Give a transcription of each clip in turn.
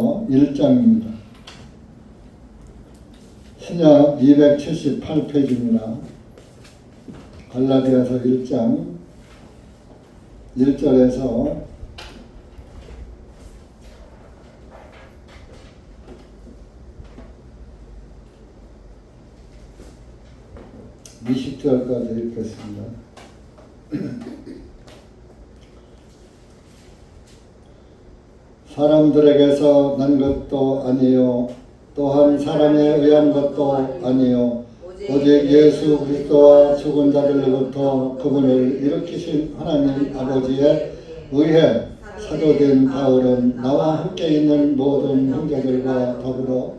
1장입니다. 신약 278페이지입니다. 갈라디아서 1장 1절에서 20절까지 읽겠습니다. 사람들에게서 난 것도 아니요 또한 사람에 의한 것도 아니요 오직 예수 그리스도와 죽은 자들로부터 그분을 일으키신 하나님 아버지에 의해 사도된 바울은 나와 함께 있는 모든 형제들과 더불어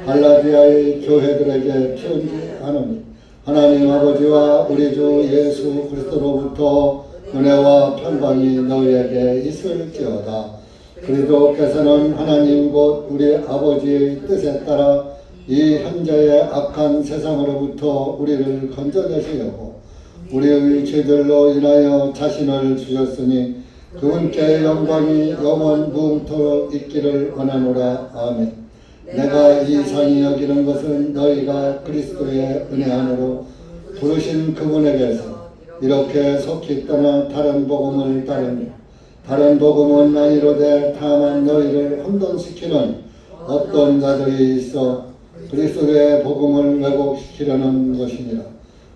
갈라디아의 교회들에게 편지하노니 하나님 아버지와 우리 주 예수 그리스도로부터 은혜와 평강이 너희에게 있을지어다. 그리스도께서는 하나님 곧 우리 아버지의 뜻에 따라 이 현재의 악한 세상으로부터 우리를 건져내시려고 우리의 죄들로 인하여 자신을 주셨으니 그분께 영광이 영원 무궁토록 있기를 원하노라. 아멘. 내가 이상히 여기는 것은 너희가 그리스도의 은혜 안으로 부르신 그분에게서 이렇게 속히 떠나 다른 복음을 따르니 다른 복음은 아니로되 다만 너희를 혼돈시키는 어떤 자들이 있어 그리스도의 복음을 왜곡시키려는 것이니라.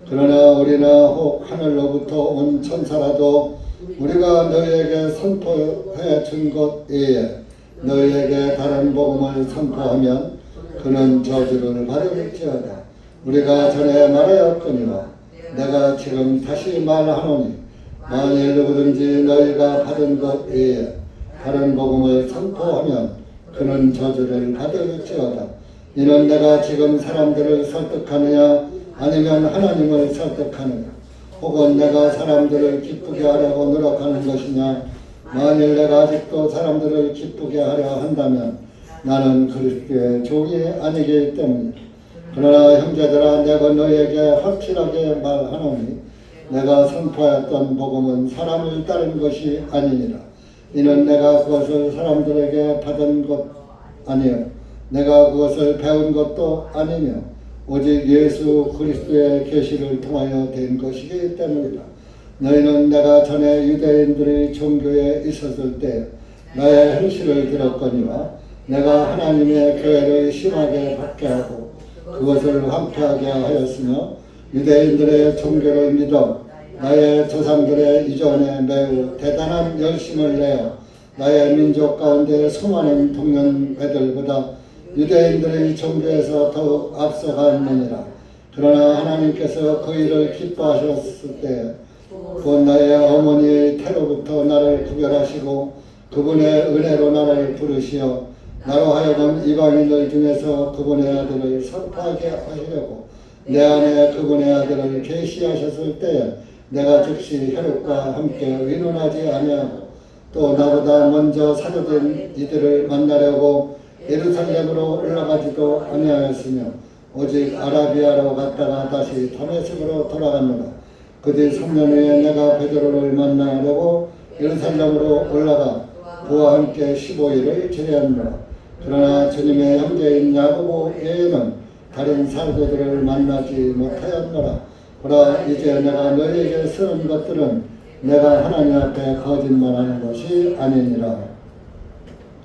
그러나 우리나 혹 하늘로부터 온 천사라도 우리가 너희에게 선포해 준 것 외에 너희에게 다른 복음을 선포하면 그는 저주를 받을지어다. 우리가 전에 말하였거니와 내가 지금 다시 말하노니 만일 누구든지 너희가 받은 것 외에 다른 복음을 선포하면 그는 저주를 받을지어다. 이는 내가 지금 사람들을 설득하느냐 아니면 하나님을 설득하느냐 혹은 내가 사람들을 기쁘게 하려고 노력하는 것이냐. 만일 내가 아직도 사람들을 기쁘게 하려 한다면 나는 그리스도의 종이 아니기 때문이다. 그러나 형제들아 내가 너희에게 확실하게 말하노니 내가 선포하였던 복음은 사람을 따른 것이 아니니라. 이는 내가 그것을 사람들에게 받은 것 아니요 내가 그것을 배운 것도 아니며 오직 예수 그리스도의 계시를 통하여 된 것이기 때문이다. 너희는 내가 전에 유대인들의 종교에 있었을 때 나의 현실을 들었거니와 내가 하나님의 교회를 심하게 박해하고 그것을 황폐하게 하였으며 유대인들의 종교를 믿어 나의 조상들의 이전에 매우 대단한 열심을 내어 나의 민족 가운데 수많은 동년배들보다 유대인들의 종교에서 더욱 앞서갔느니라. 그러나 하나님께서 그 일을 기뻐하셨을 때 곧 나의 어머니의 태로부터 나를 구별하시고 그분의 은혜로 나를 부르시어 나로 하여금 이방인들 중에서 그분의 아들을 선포하게 하시려고 내 안에 그분의 아들을 계시하셨을 때에 내가 즉시 혈육과 함께 의논하지 아니하고 또 나보다 먼저 사도된 이들을 만나려고 예루살렘으로 올라가지도 아니하였으며 오직 아라비아로 갔다가 다시 다메섹으로 돌아갔노라. 그뒤 3년 후에 내가 베드로를 만나려고 예루살렘으로 올라가 그와 함께 15일을 지내었노라. 그러나 주님의 형제인 야고보 외에는 다른 사도들을 만나지 못하였노라. 보라 이제 내가 너희에게 쓰는 것들은 내가 하나님 앞에 거짓말하는 것이 아니니라.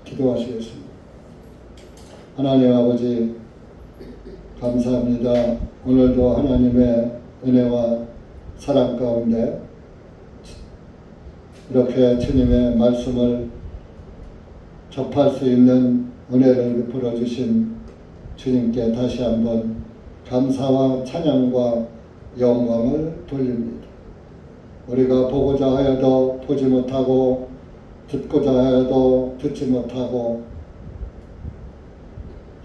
기도하시겠습니다. 하나님 아버지 감사합니다. 오늘도 하나님의 은혜와 사랑 가운데 이렇게 주님의 말씀을 접할 수 있는 은혜를 베풀어 주신 주님께 다시 한번 감사와 찬양과 영광을 돌립니다. 우리가 보고자 하여도 보지 못하고 듣고자 하여도 듣지 못하고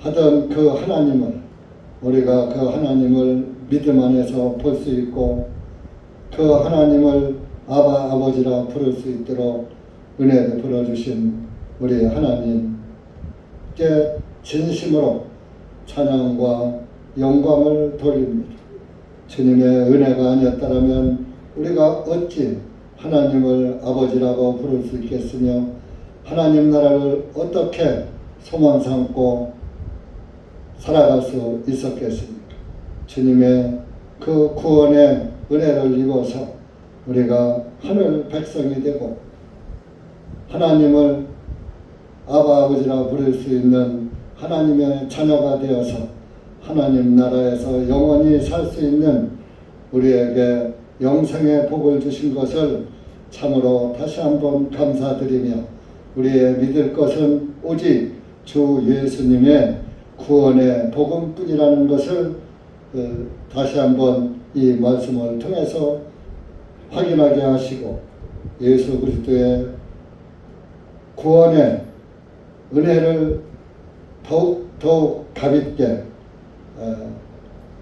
하던 그 하나님을 우리가 그 하나님을 믿음 안에서 볼 수 있고 그 하나님을 아바 아버지라 부를 수 있도록 은혜 베풀어 주신 우리 하나님께 진심으로 찬양과 영광을 돌립니다. 주님의 은혜가 아니었다면 우리가 어찌 하나님을 아버지라고 부를 수 있겠으며 하나님 나라를 어떻게 소망 삼고 살아갈 수 있었겠습니까? 주님의 그 구원의 은혜를 입어서 우리가 하늘 백성이 되고 하나님을 아바 아버지라 부를 수 있는 하나님의 자녀가 되어서 하나님 나라에서 영원히 살 수 있는 우리에게 영생의 복을 주신 것을 참으로 다시 한번 감사드리며 우리의 믿을 것은 오직 주 예수님의 구원의 복음뿐이라는 것을 다시 한번 이 말씀을 통해서 확인하게 하시고 예수 그리스도의 구원의 은혜를 더욱 가볍게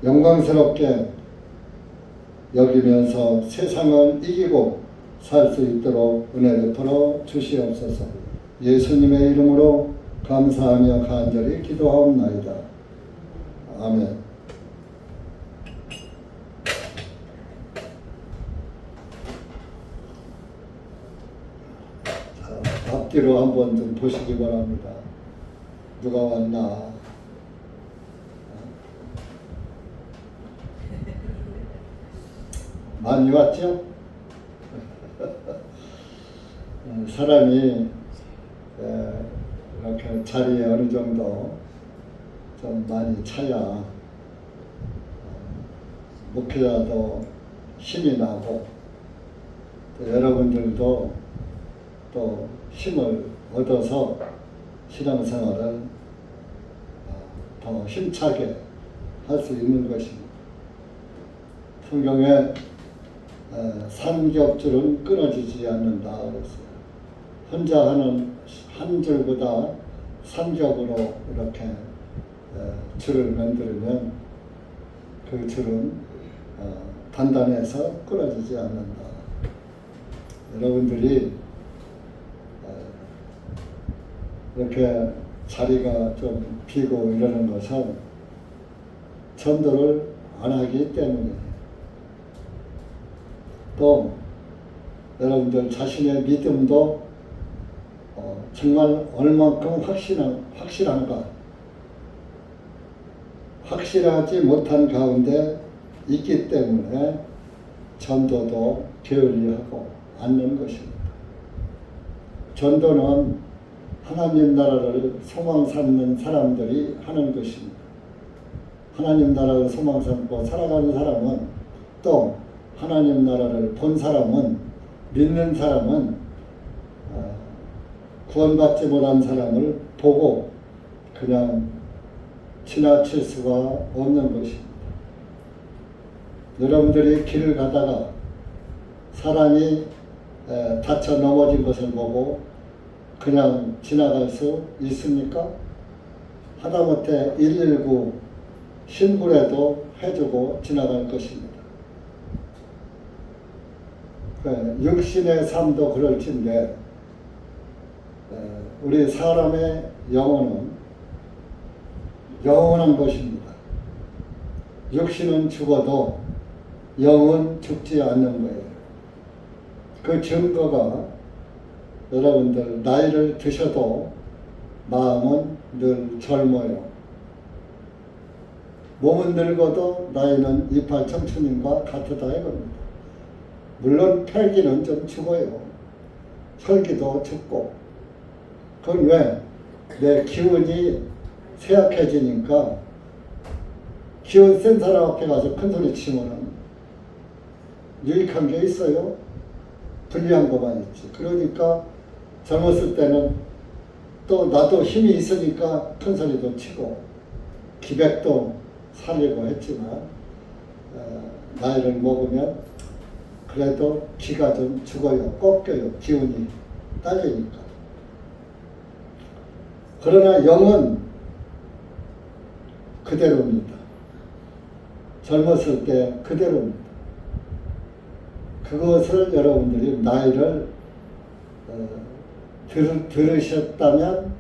영광스럽게 여기면서 세상을 이기고 살 수 있도록 은혜를 풀어 주시옵소서. 예수님의 이름으로 감사하며 간절히 기도하옵나이다. 아멘. 자, 앞뒤로 한번 좀 보시기 바랍니다. 누가 왔나? 많이 왔죠? 사람이 이렇게 자리에 어느 정도 좀 많이 차야 목회자도 힘이 나고 또 여러분들도 또 힘을 얻어서 신앙생활을 더 힘차게 할 수 있는 것입니다. 성경에 삼겹줄은 끊어지지 않는다 그랬어요. 혼자 하는 한 줄보다 삼겹으로 이렇게 줄을 만들면 그 줄은 단단해서 끊어지지 않는다. 여러분들이 이렇게 자리가 좀 비고 이러는 것은 전도를 안 하기 때문이에요. 또 여러분들 자신의 믿음도 정말 얼만큼 확실한가, 확실하지 못한 가운데 있기 때문에 전도도 게을리하고 않는 것입니다. 전도는 하나님 나라를 소망 삼는 사람들이 하는 것입니다. 하나님 나라를 소망 삼고 살아가는 사람은, 또 하나님 나라를 본 사람은, 믿는 사람은 구원받지 못한 사람을 보고 그냥 지나칠 수가 없는 것입니다. 여러분들이 길을 가다가 사람이 다쳐 넘어진 것을 보고 그냥 지나갈 수 있습니까? 하다못해 119 신고라도 해주고 지나갈 것입니다. 육신의 삶도 그럴진데 우리 사람의 영혼은 영원한 것입니다. 육신은 죽어도 영은 죽지 않는 거예요. 그 증거가 여러분들 나이를 드셔도 마음은 늘 젊어요. 몸은 늙어도 나이는 이팔 청춘인과 같다 이겁니다. 물론 폐기는 좀 죽어요. 혈기도 죽고. 그건 왜? 내 기운이 쇠약해지니까 기운 센 사람 앞에 가서 큰 소리 치면은 유익한 게 있어요? 불리한 것만 있지. 그러니까 젊었을 때는 또 나도 힘이 있으니까 큰 소리도 치고 기백도 살리고 했지만 나이를 먹으면 그래도 기가 좀 죽어요. 꺾여요. 기운이 딸리니까. 그러나 영은 그대로입니다. 젊었을 때 그대로입니다. 그것을 여러분들이 나이를 들으셨다면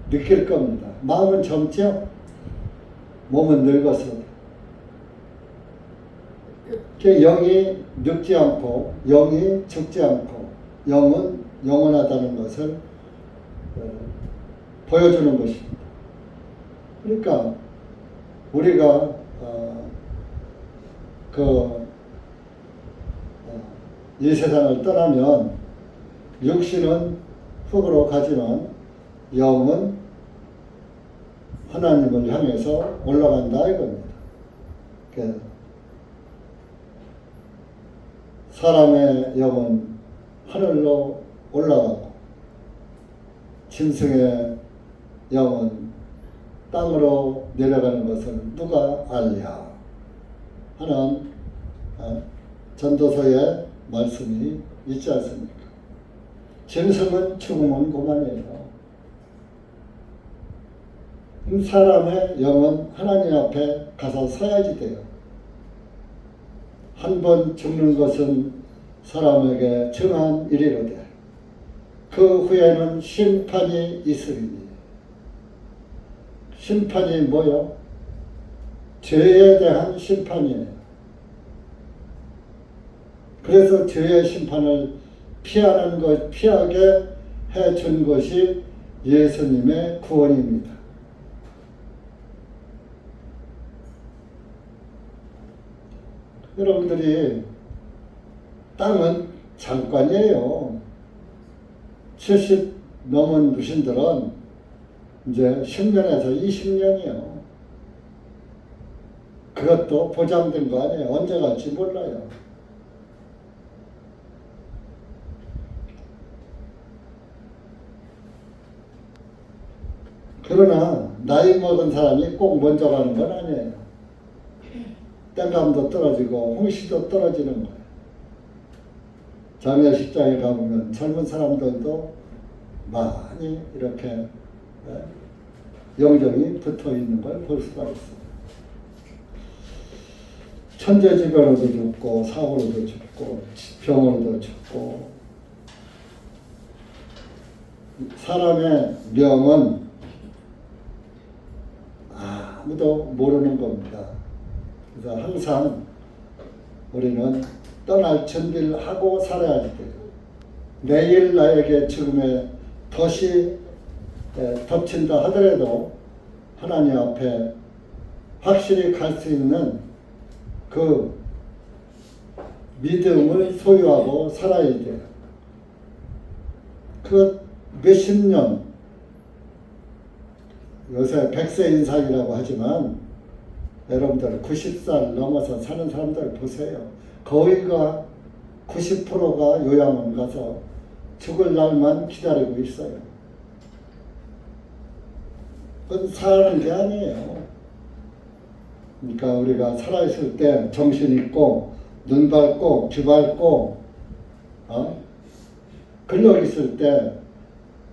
느낄 겁니다. 마음은 젊죠? 몸은 늙어서. 영이 늙지 않고 영이 죽지 않고 영은 영원하다는 것을 보여주는 것입니다. 그러니까 우리가 이 세상을 떠나면 육신은 흙으로 가지만 영은 하나님을 향해서 올라간다 이겁니다. 사람의 영은 하늘로 올라가고 짐승의 영은 땅으로 내려가는 것을 누가 알랴 하는 전도서의 말씀이 있지 않습니까? 짐승은 죽으면 그만이에요. 사람의 영은 하나님 앞에 가서 서야지 돼요. 한 번 죽는 것은 사람에게 정한 일이로되 그 후에는 심판이 있으리니. 심판이 뭐요? 죄에 대한 심판이에요. 그래서 죄의 심판을 피하게 해준 것이 예수님의 구원입니다. 여러분들이 땅은 잠깐이에요. 70 넘은 누신들은 이제 10년에서 20년이요. 그것도 보장된 거 아니에요. 언제 갈지 몰라요. 그러나 나이 먹은 사람이 꼭 먼저 가는 건 아니에요. 땡감도 떨어지고 홍시도 떨어지는 거예요. 장례식장에 가보면 젊은 사람들도 많이 이렇게 영정이 붙어 있는 걸 볼 수가 있어요. 천재지변으로도 죽고 사고로도 죽고 병으로도 죽고 사람의 명은 아무도 모르는 겁니다. 그래서 항상 우리는 떠날 준비를 하고 살아야 돼요. 내일 나에게 죽음의 덫이 덮친다 하더라도 하나님 앞에 확실히 갈 수 있는 그 믿음을 소유하고 살아야 돼요. 그 몇십 년, 요새 100세 인상이라고 하지만 여러분들 90살 넘어서 사는 사람들 보세요. 거의가 90%가 요양원 가서 죽을 날만 기다리고 있어요. 그건 사는 게 아니에요. 그러니까 우리가 살아있을 때 정신 있고 눈 밝고 귀 밝고 근력 있을 때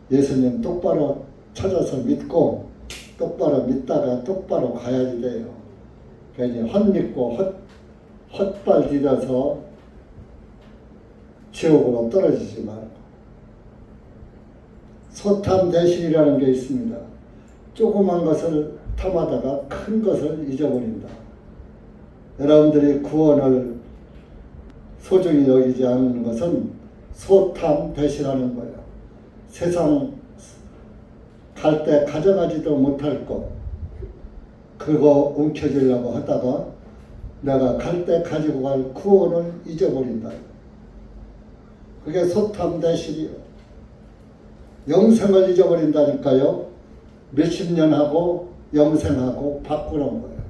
예수님 똑바로 찾아서 믿고 똑바로 믿다가 똑바로 가야지 돼요. 그러니까 이제 헛믿고 헛발 디뎌서 지옥으로 떨어지지 말고. 소탐대신이라는 게 있습니다. 조그만 것을 탐하다가 큰 것을 잊어버린다. 여러분들이 구원을 소중히 여기지 않는 것은 소탐대신하는 거예요. 세상 갈 때 가져가지도 못할 것 그거 움켜쥐려고 하다가 내가 갈 때 가지고 갈 구원을 잊어버린다. 그게 소탐대신이요. 영생을 잊어버린다니까요. 몇십 년 하고 영생하고 바꾸는 거예요.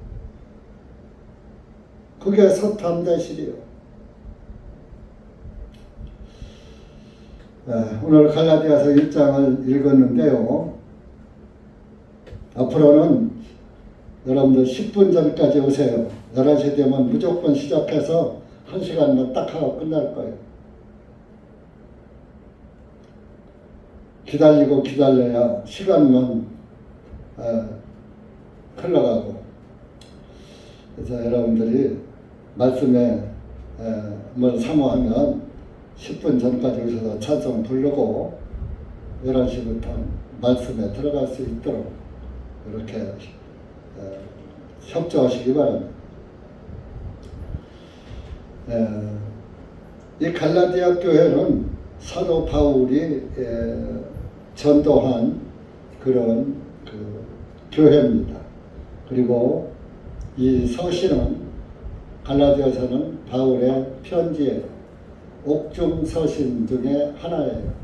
그게 소탐대신이요. 오늘 갈라디아서 1장을 읽었는데요. 앞으로는 여러분들 10분 전까지 오세요. 11시 되면 무조건 시작해서 1시간만 딱 하고 끝날 거예요. 기다리고 기다려야 시간만 흘러가고. 그래서 여러분들이 말씀에 뭘 사모하면 10분 전까지 오셔서 찬송 부르고 11시부터 말씀에 들어갈 수 있도록 이렇게 협조하시기 바랍니다. 이 갈라디아 교회는 사도 바울이 전도한 그런 교회입니다. 그리고 이 서신은 갈라디아서는 바울의 편지예요. 옥중 서신 중에 하나예요.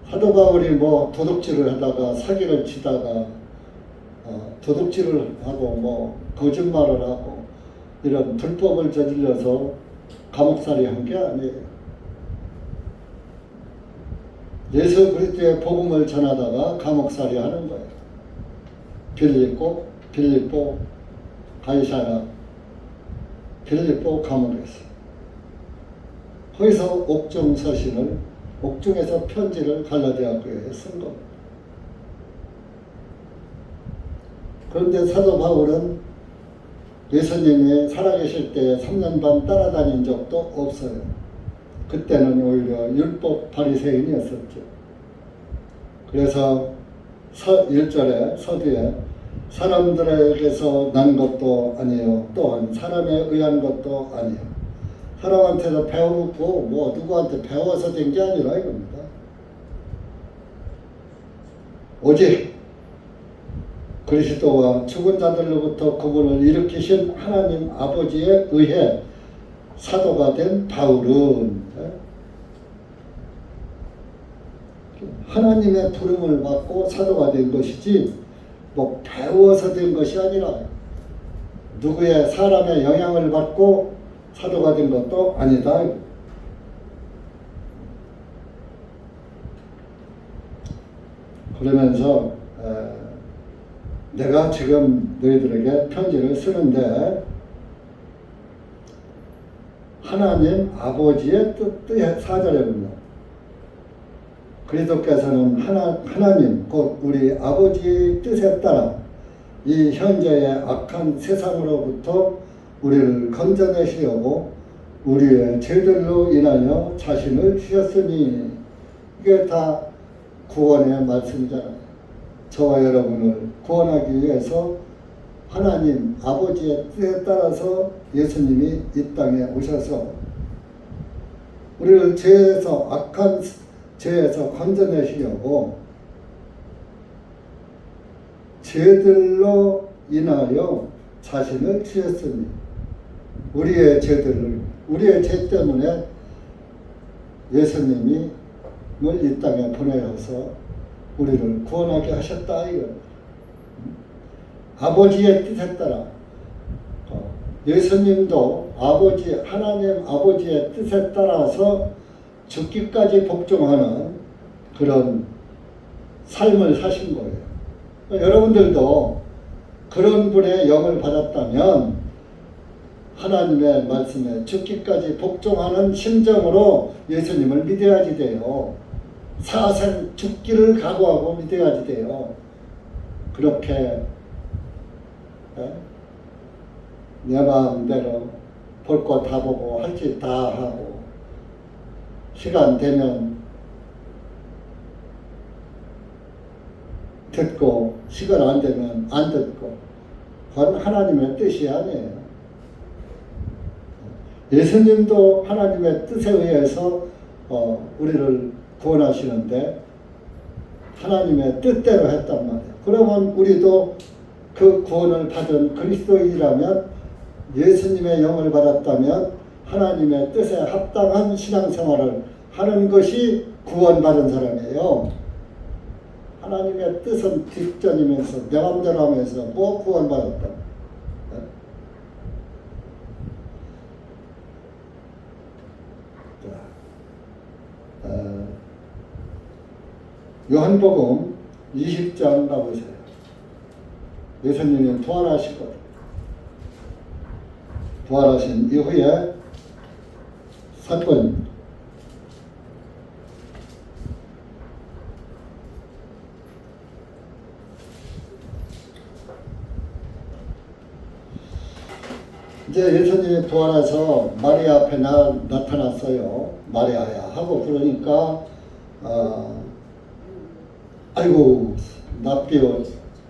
사도 바울이 뭐 도둑질을 하다가 사기를 치다가 도둑질을 하고 뭐 거짓말을 하고 이런 불법을 저질러서 감옥살이 한 게 아니에요. 예수 그리스도의 복음을 전하다가 감옥살이 하는 거예요. 빌립보, 가이사랴, 빌립보 감옥에서. 거기서 옥중 서신을, 옥중에서 편지를 갈라디아 교회에 쓴 겁니다. 그런데 사도 바울은 예수님이 살아계실 때 3년 반 따라다닌 적도 없어요. 그때는 오히려 율법 바리새인이었었죠. 그래서 1절에 서두에 사람들에게서 난 것도 아니에요. 또한 사람에 의한 것도 아니에요. 사람한테서 배우고 뭐 누구한테 배워서 된 게 아니라 이겁니다. 오직 그리스도와 죽은 자들로부터 그분을 일으키신 하나님 아버지에 의해 사도가 된 바울은 하나님의 부름을 받고 사도가 된 것이지 뭐 배워서 된 것이 아니라 누구의 사람의 영향을 받고 사도가 된 것도 아니다. 그러면서 내가 지금 너희들에게 편지를 쓰는데 하나님 아버지의 뜻에 4절에 보면 그리스도께서는 하나님 곧 우리 아버지의 뜻에 따라 이 현재의 악한 세상으로부터 우리를 건져내시려고 우리의 죄들로 인하여 자신을 주셨으니 이게 다 구원의 말씀이잖아요. 저와 여러분을 구원하기 위해서 하나님 아버지의 뜻에 따라서 예수님이 이 땅에 오셔서 우리를 죄에서 악한 죄에서 건져내시려고 죄들로 인하여 자신을 주셨으니 우리의 죄 때문에 예수님이 이 땅에 보내어서 우리를 구원하게 하셨다 이거. 아버지의 뜻에 따라 예수님도 하나님 아버지의 뜻에 따라서 죽기까지 복종하는 그런 삶을 사신 거예요. 여러분들도 그런 분의 영을 받았다면 하나님의 말씀에 죽기까지 복종하는 심정으로 예수님을 믿어야지 돼요. 사생 죽기를 각오하고 믿어야지 돼요. 그렇게 내 마음대로 볼 거 다 보고 할 짓 다 하고 시간 되면 듣고 시간 안 되면 안 듣고 그건 하나님의 뜻이 아니에요. 예수님도 하나님의 뜻에 의해서 우리를 구원하시는데 하나님의 뜻대로 했단 말이에요. 그러면 우리도 그 구원을 받은 그리스도인이라면 예수님의 영을 받았다면 하나님의 뜻에 합당한 신앙생활을 하는 것이 구원받은 사람이에요. 하나님의 뜻은 뒷전이면서 내 맘대로 하면서 뭐 구원받았다. 요한복음 20장 가보세요. 예수님이 부활하시거든. 부활하신 이후에 사건입니다. 이제 예수님이 부활해서 마리아 앞에 나타났어요. 마리아야 하고 그러니까 아이고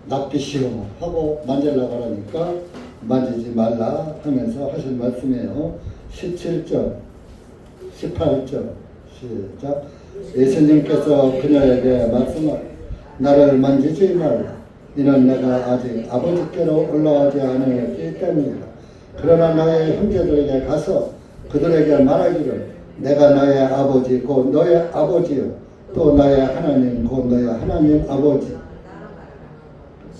낯빛이요 하고 만질라고 하니까 만지지 말라 하면서 하신 말씀이에요. 17절 18절 시작. 예수님께서 그녀에게 말씀하여 나를 만지지 말라. 이는 내가 아직 아버지께로 올라가지 않았기 때문이다. 그러나 너의 형제들에게 가서 그들에게 말하기를 내가 너의 아버지 곧 너의 아버지요 또 너의 하나님 곧 너의 하나님 아버지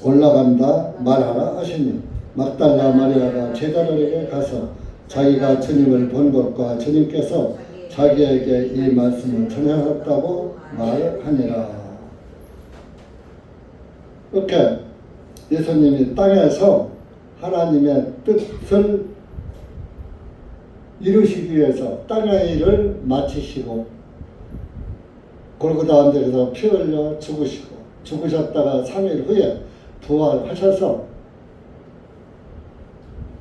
올라간다 말하라 하시니 막달라 마리아가 제자들에게 가서 자기가 주님을 본 것과 주님께서 자기에게 이 말씀을 전하셨다고 말하니라. 이렇게 예수님이 땅에서 하나님의 뜻을 이루시기 위해서 땅의 일을 마치시고 골고다 언덕에서 피 흘려 죽으시고 죽으셨다가 3일 후에 부활하셔서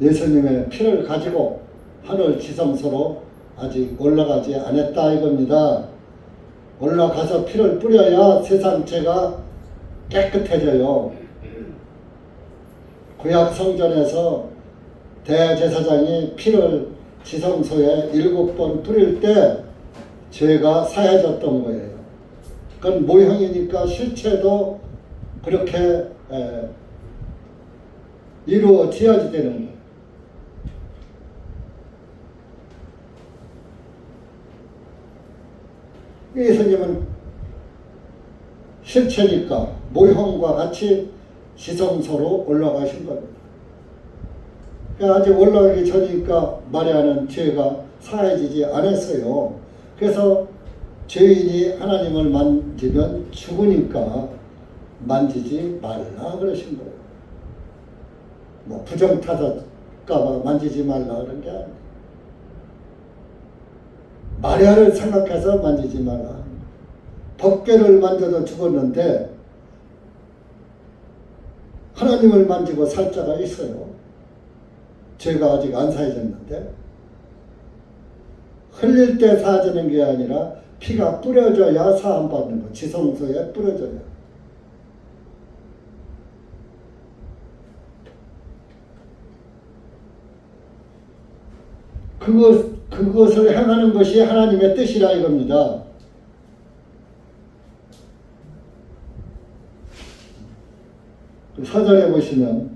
예수님의 피를 가지고 하늘 지성소로 아직 올라가지 않았다 이겁니다. 올라가서 피를 뿌려야 세상 죄가 깨끗해져요. 구약 성전에서 대제사장이 피를 지성소에 7번 뿌릴 때 죄가 사해졌던 거예요. 그건 모형이니까 실체도 그렇게 이루어져야지 되는 거예요. 예수님은 실체니까 모형과 같이 지성소로 올라가신 겁니다. 아직 올라가기 전이니까 마리아는 죄가 사해지지 않았어요. 그래서 죄인이 하나님을 만지면 죽으니까 만지지 말라 그러신 거예요. 뭐 부정타다까봐 만지지 말라 그런 게 아니에요. 마리아를 생각해서 만지지 말라. 법궤를 만져도 죽었는데 하나님을 만지고 살 자가 있어요. 죄가 아직 안 사해졌는데 흘릴 때 사해지는 게 아니라 피가 뿌려져야 사함받는 거. 지성소에 뿌려져야. 그것을 행하는 것이 하나님의 뜻이라 이겁니다. 사절에 보시면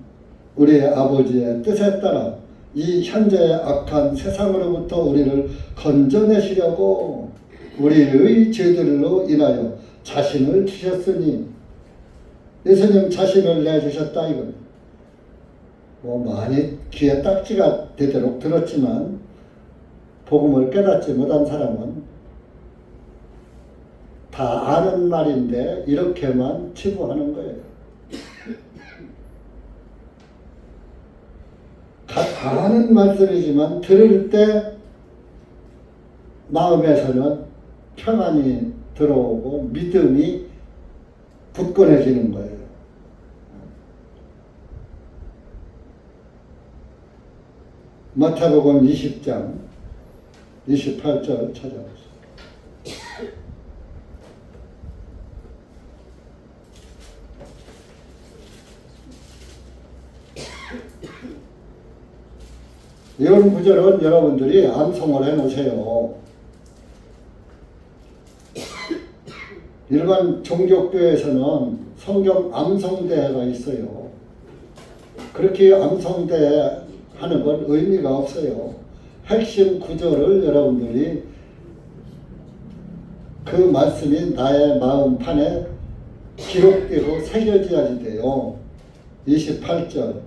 우리의 아버지의 뜻에 따라 이 현재의 악한 세상으로부터 우리를 건져내시려고 우리의 죄들로 인하여 자신을 주셨으니 예수님 자신을 내주셨다 이겁니다. 뭐 많이 귀에 딱지가 되도록 들었지만 복음을 깨닫지 못한 사람은 다 아는 말인데 이렇게만 치부하는 거예요. 다 아는 말씀이지만 들을 때 마음에서는 평안이 들어오고 믿음이 굳건해지는 거예요. 마태복음 20장 28절 찾아보세요. 이런 구절은 여러분들이 암송을 해놓으세요. 일반 종교교회에서는 성경 암송대회가 있어요. 그렇게 암송대회 하는 건 의미가 없어요. 핵심 구절을 여러분들이 그 말씀이 나의 마음판에 기록되고 새겨져야지 돼요. 28절,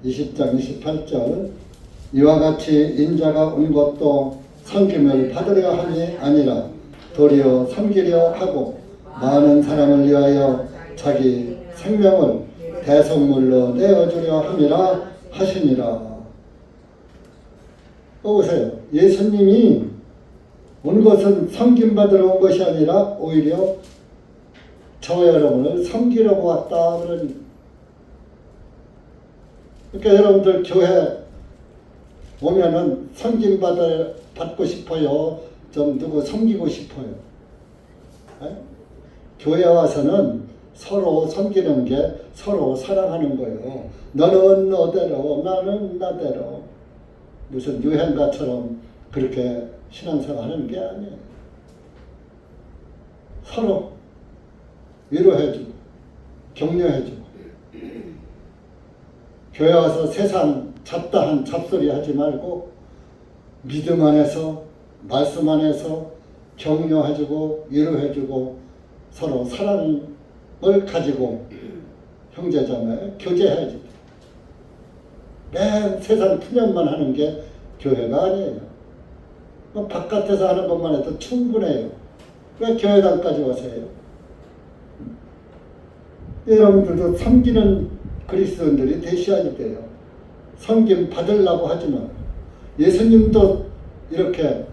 20장 28절 이와 같이 인자가 온 것도 섬김을 받으려 함이 아니라 도리어 섬기려 하고 많은 사람을 위하여 자기 생명을 대속물로 내어주려 함이라 하시니라. 보세요. 예수님이 온 것은 섬김받으러 온 것이 아니라 오히려 저 여러분을 섬기려고 왔다 그러니. 그러니까 여러분들 교회 오면은 섬김받고 싶어요. 좀 누구 섬기고 싶어요. 에? 교회 와서는 서로 섬기는 게 서로 사랑하는 거예요. 너는 너대로 나는 나대로. 무슨 유행가처럼 그렇게 신앙생활 하는 게 아니에요. 서로 위로해주고 격려해주고 교회 와서 세상 잡다한 잡소리 하지 말고 믿음 안에서 말씀 안에서 격려해주고 위로해주고 서로 사랑을 가지고 형제자매 교제해야지. 맨 세상 푸념만 하는 게 교회가 아니에요. 바깥에서 하는 것만 해도 충분해요. 왜 교회당까지 와서 해요? 여러분들도 섬기는 그리스도인들이 되셔야 돼요. 섬김 받으려고 하지만 예수님도 이렇게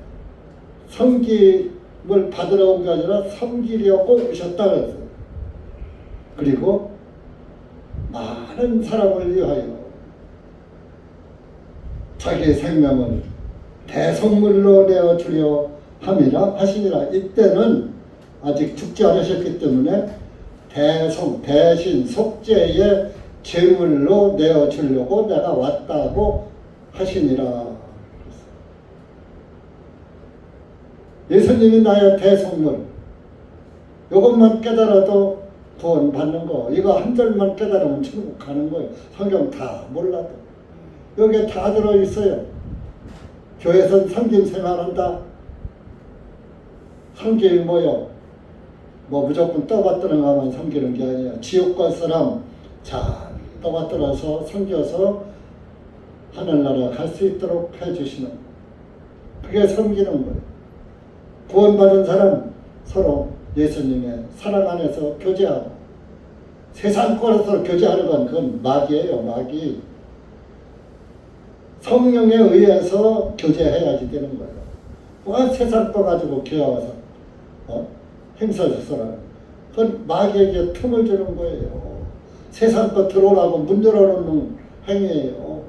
섬김을 받으러 온 게 아니라 섬기려고 오셨다 그랬어요. 그리고 많은 사람을 위하여 자기의 생명을 대속물로 내어주려 함이라 하시니라. 이때는 아직 죽지 않으셨기 때문에 대신 속죄의 제물로 내어주려고 내가 왔다고 하시니라. 예수님이 나의 대속물, 이것만 깨달아도 구원 받는 거. 이거 한 절만 깨달으면 천국 가는 거예요. 성경 다 몰라도 여기에 다 들어있어요. 교회에서 섬김 생활한다. 섬김이 뭐요? 뭐 무조건 떠받드는 것만 섬기는 게 아니야. 지옥 갈 사람 잘 떠받들어서 섬겨서 하늘나라 갈 수 있도록 해주시는, 그게 섬기는 거예요. 구원받은 사람 서로 예수님의 사랑 안에서 교제하고, 세상 거에서 교제하는 건 그건 마귀예요. 마귀. 성령에 의해서 교제해야지 되는 거예요. 왜 세상 거 가지고 교회 와서 행사해서라. 그건 마귀에게 틈을 주는 거예요. 세상 거 들어오라고 문 열어놓는 행위예요.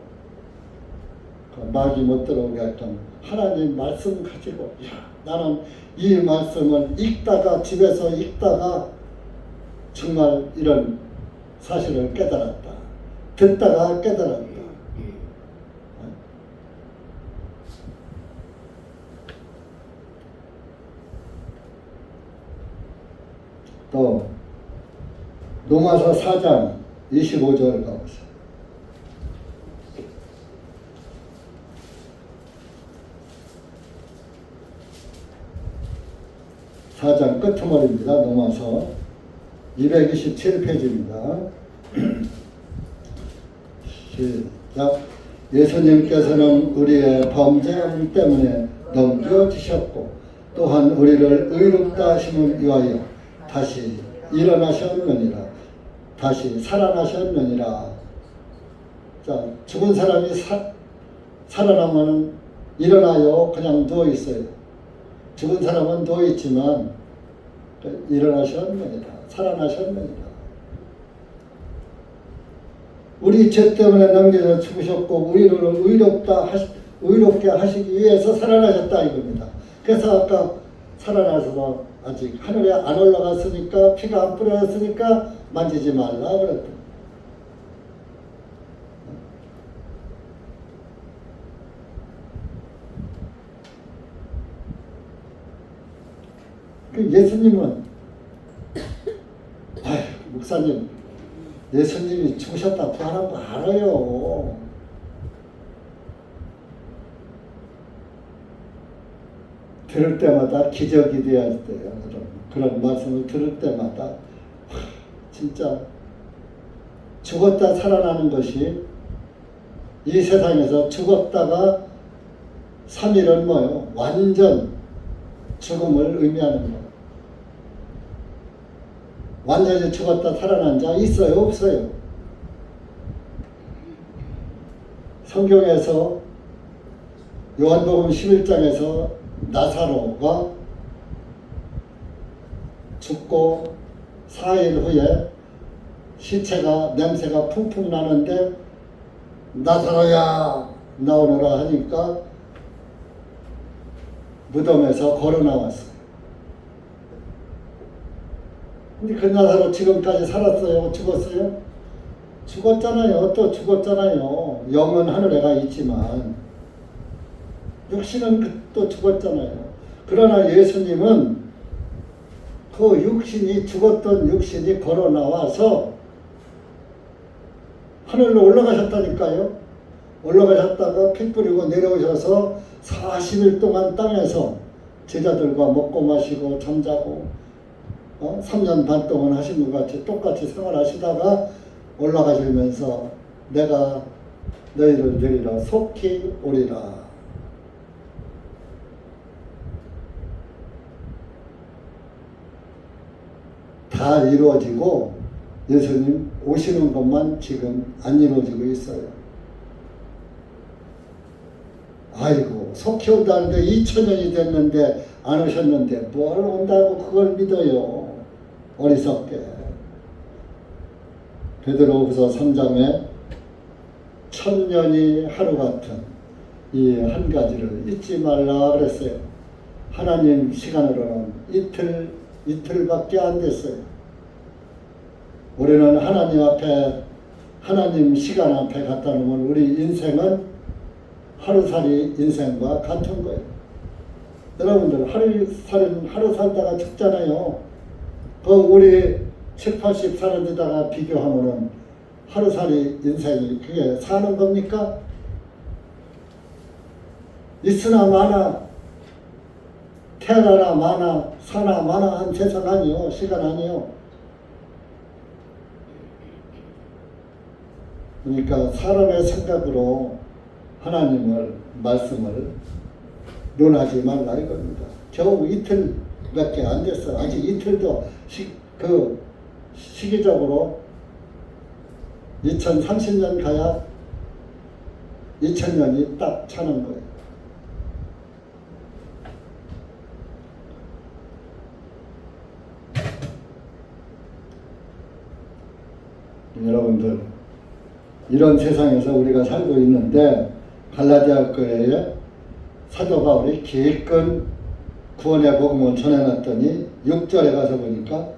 마귀 못 들어오게 했던 하나님 말씀 가지고, 나는 이 말씀을 읽다가, 집에서 읽다가 정말 이런 사실을 깨달았다. 듣다가 깨달았다. 또 로마서 4장 25절 가보세요. 4장 끝머리입니다. 로마서 227페이지입니다. 시작. 예수님께서는 우리의 범죄함 때문에 넘겨지셨고 또한 우리를 의롭다 하심을 위하여 다시 일어나셨느니라. 다시 살아나셨느니라. 자, 죽은 사람이 살아나면 일어나요? 그냥 누워있어요? 죽은 사람은 누워있지만 일어나셨느니라. 살아나셨느니라. 우리 죄 때문에 넘겨져 죽으셨고 우리를 의롭게 하시기 위해서 살아나셨다 이겁니다. 그래서 아까 살아나서 아직 하늘에 안 올라갔으니까, 피가 안 뿌려졌으니까 만지지 말라 그랬다. 그 예수님은, 목사님, 예수님이 죽으셨다 부활한 거 알아요. 들을 때마다 기적이 되어야 돼요. 그런 말씀을 들을 때마다 진짜 죽었다 살아나는 것이, 이 세상에서 죽었다가 3일은 뭐예요? 완전 죽음을 의미하는 거예요. 완전히 죽었다 살아난 자 있어요? 없어요? 성경에서 요한복음 11장에서 나사로가 죽고 4일 후에 시체가 냄새가 풍풍 나는데 나사로야 나오너라 하니까 무덤에서 걸어 나왔어요. 근데 그 나사로 지금까지 살았어요? 죽었어요? 죽었잖아요. 또 죽었잖아요. 영은 하늘에 가 있지만 육신은 또 죽었잖아요. 그러나 예수님은 그 육신이 죽었던 육신이 걸어 나와서 하늘로 올라가셨다니까요. 올라가셨다가 피 뿌리고 내려오셔서 40일 동안 땅에서 제자들과 먹고 마시고 잠자고 3년 반 동안 하신 것 같이 똑같이 생활하시다가 올라가시면서 내가 너희를 데리러 속히 오리라. 다 이루어지고 예수님 오시는 것만 지금 안 이루어지고 있어요. 아이고 속히 온다는데 2000년이 됐는데 안 오셨는데 뭘 온다고 그걸 믿어요. 어리석게. 베드로후서 3장에 1000년이 하루 같은 이 한 가지를 잊지 말라 그랬어요. 하나님 시간으로는 이틀밖에 안 됐어요. 우리는 하나님 앞에, 하나님 시간 앞에 갖다 놓으면 우리 인생은 하루살이 인생과 같은 거예요. 여러분들 하루 살다가 죽잖아요. 그 우리 7, 80 사는 데다가 비교하면은 하루살이 인생이 그게 사는 겁니까? 있으나 마나 태어나나 마나 사나 마나 한 세상 아니요. 시간 아니요. 그러니까 사람의 생각으로 하나님을 말씀을 논하지 말라 이겁니다. 겨우 이틀밖에 안 됐어요. 아직 이틀도 시기적으로 2030년 가야 2000년이 딱 차는 거예요. 여러분들 이런 세상에서 우리가 살고 있는데 갈라디아 교회에 사도 바울이 기껏 구원의 복음을 전해놨더니 6절에 가서 보니까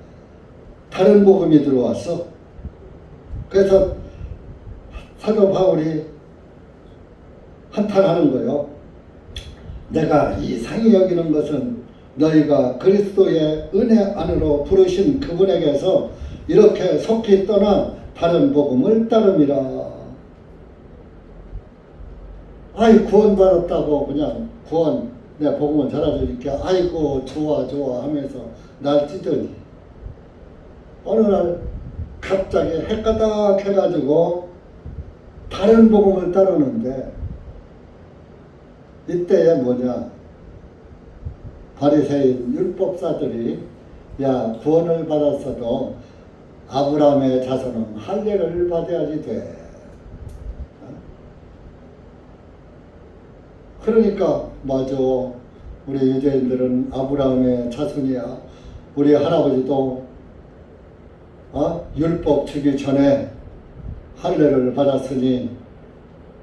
다른 복음이 들어왔어. 그래서 사도 바울이 한탄하는 거예요. 내가 이상히 여기는 것은 너희가 그리스도의 은혜 안으로 부르신 그분에게서 이렇게 속히 떠나 다른 복음을 따름이라. 아이 구원받았다고 그냥 구원 내 복음을 전해줄게 아이고 좋아 하면서 날 찌더니 어느 날 갑자기 헷가닥 해가지고 다른 복음을 따르는데 이때에 뭐냐 바리새인 율법사들이 야 구원을 받았어도 아브라함의 자손은 할례를 받아야지 돼. 그러니까 맞아. 우리 유대인들은 아브라함의 자손이야. 우리 할아버지도 율법 주기 전에 할례를 받았으니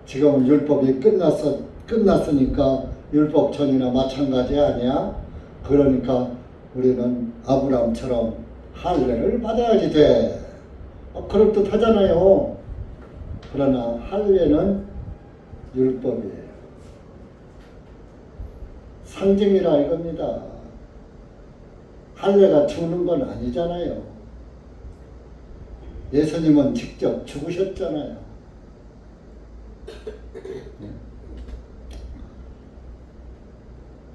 지금은 율법이 끝났으니까 율법 전이나 마찬가지 아니야? 그러니까 우리는 아브라함처럼 할례를 받아야지 돼. 그럴듯하잖아요. 그러나 할례는 율법이에요. 상징이라 이겁니다. 할례가 죽는 건 아니잖아요. 예수님은 직접 죽으셨잖아요.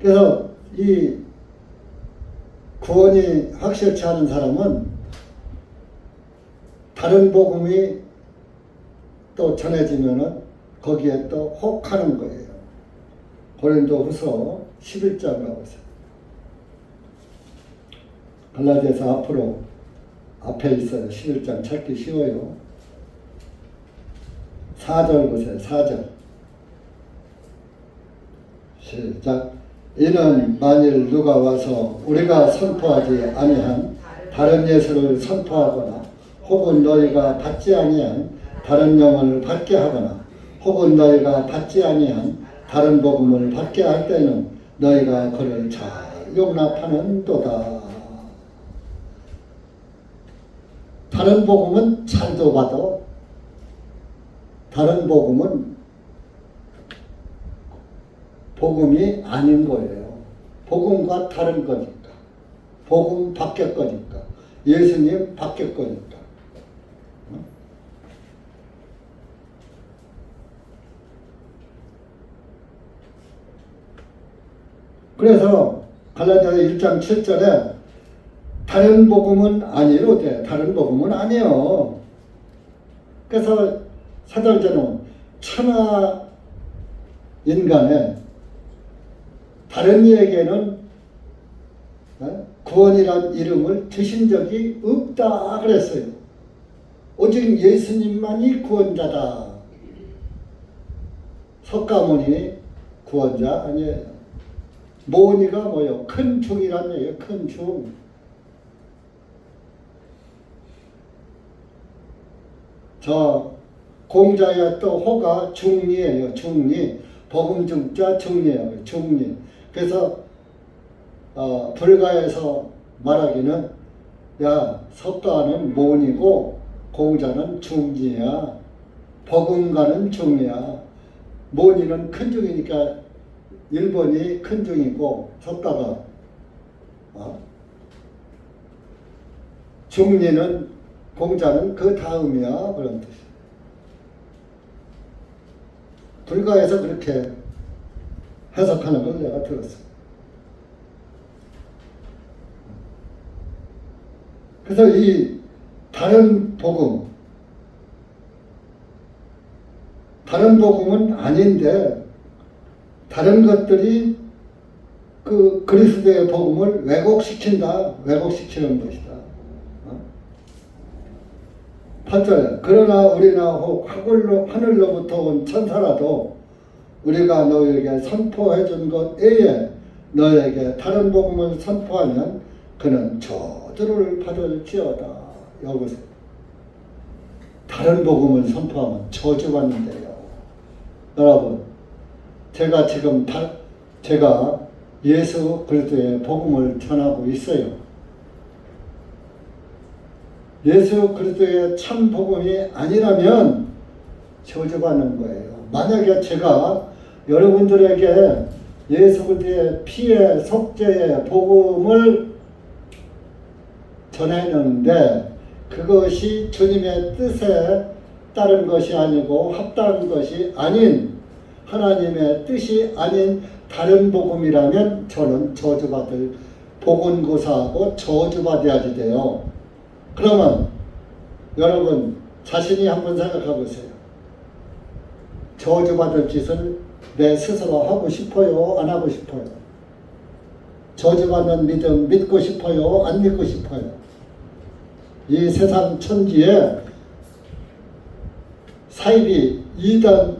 그래서 이 구원이 확실치 않은 사람은 다른 복음이 또 전해지면은 거기에 또 혹하는 거예요. 고린도후서 11장 가보세요. 갈라디아서 앞으로 앞에 있어요. 11장 찾기 쉬워요. 4절 보세요. 4절 시작. 이는 만일 누가 와서 우리가 선포하지 아니한 다른 예수를 선포하거나 혹은 너희가 받지 아니한 다른 영을 받게 하거나 혹은 너희가 받지 아니한 다른 복음을 받게 할 때는 너희가 그를 잘 용납하는도다. 다른 복음은 잘도 받아. 다른 복음은 복음이 아닌 거예요. 복음과 다른 거니까. 복음 밖의 거니까. 예수님 밖의 거니까. 그래서 갈라디아서 1장 7절에 다른 복음은 아니로 돼. 다른 복음은 아니요. 그래서 사도행전은 천하 인간의 다른 이에게는 구원이란 이름을 주신 적이 없다 그랬어요. 오직 예수님만이 구원자다. 석가모니 구원자 아니에요. 모니가 뭐요? 큰 중이란 얘기예요. 큰 중. 저 공자의 또 호가 중리예요. 중리. 복음중자 중리예요. 중리. 그래서 불가에서 말하기는 야 석가는 모니고 공자는 중리야. 복음가는 중이야. 모니는 큰 중이니까 일본이 큰 중이고 석가가 중리는 공자는 그 다음이야 그런 뜻이야. 불가에서 그렇게 해석하는 걸 내가 들었어. 그래서 이 다른 복음은 아닌데 다른 것들이 그 그리스도의 복음을 왜곡시키는 것이다. 8절에 그러나 우리나 혹 하늘로부터 온 천사라도 우리가 너에게 선포해 준 것 외에 너에게 다른 복음을 선포하면 그는 저주를 받을지어다. 여기서 다른 복음을 선포하면 저주받는데요. 여러분 제가 지금 제가 예수 그리스도의 복음을 전하고 있어요. 예수 그리스도의 참 복음이 아니라면 저주받는 거예요. 만약에 제가 여러분들에게 예수 그리스도의 피의 속죄의 복음을 전했는데 그것이 주님의 뜻에 따른 것이 아니고 합당한 것이 아닌 하나님의 뜻이 아닌 다른 복음이라면 저는 저주받을 보건고사하고 저주받아야지 돼요. 그러면 여러분 자신이 한번 생각해 보세요. 저주받을 짓을 내 스스로 하고 싶어요? 안 하고 싶어요? 저주받는 믿음 믿고 싶어요? 안 믿고 싶어요? 이 세상 천지에 사이비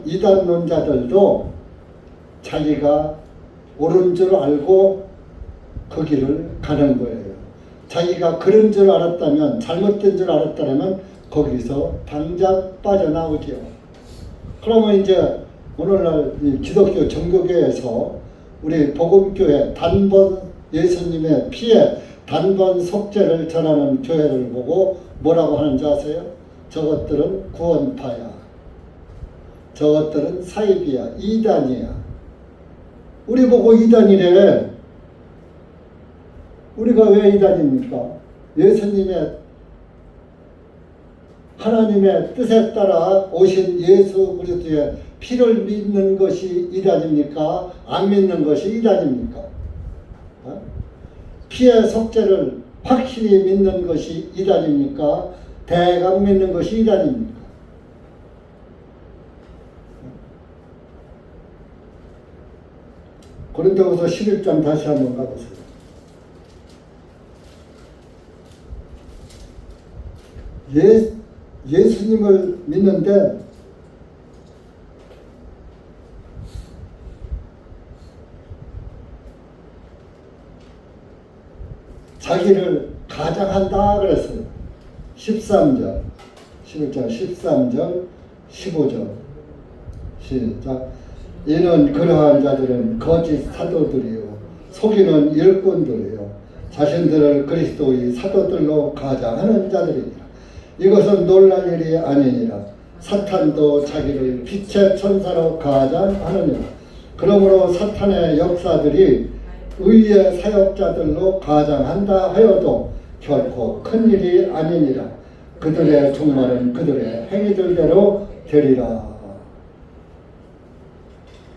이단론자들도 자기가 옳은 줄 알고 그 길을 가는 거예요. 자기가 그런 줄 알았다면 잘못된 줄 알았다면 거기서 당장 빠져나오죠. 그러면 이제 오늘날 이 기독교 정교계에서 우리 복음교회 단번 예수님의 피에 단번 속죄를 전하는 교회를 보고 뭐라고 하는지 아세요? 저것들은 구원파야. 저것들은 사이비야. 이단이야. 우리 보고 이단이래. 우리가 왜 이단입니까? 예수님의 하나님의 뜻에 따라 오신 예수 그리스도의 피를 믿는 것이 이단입니까? 안 믿는 것이 이단입니까? 피의 속죄를 확실히 믿는 것이 이단입니까? 대강 믿는 것이 이단입니까? 고린도후서 11장 다시 한번 가보세요. 예수님을 믿는데 자기를 가장한다 그랬어요. 13절 11장 13절 15절 시작. 이는 그러한 자들은 거짓 사도들이요 속이는 일꾼들이요 자신들을 그리스도의 사도들로 가장하는 자들이니라. 이것은 놀랄 일이 아니니라. 사탄도 자기를 빛의 천사로 가장하느니라. 그러므로 사탄의 역사들이 의의 사역자들로 가장한다 하여도 결코 큰일이 아니니라. 그들의 종말은 그들의 행위들대로 되리라.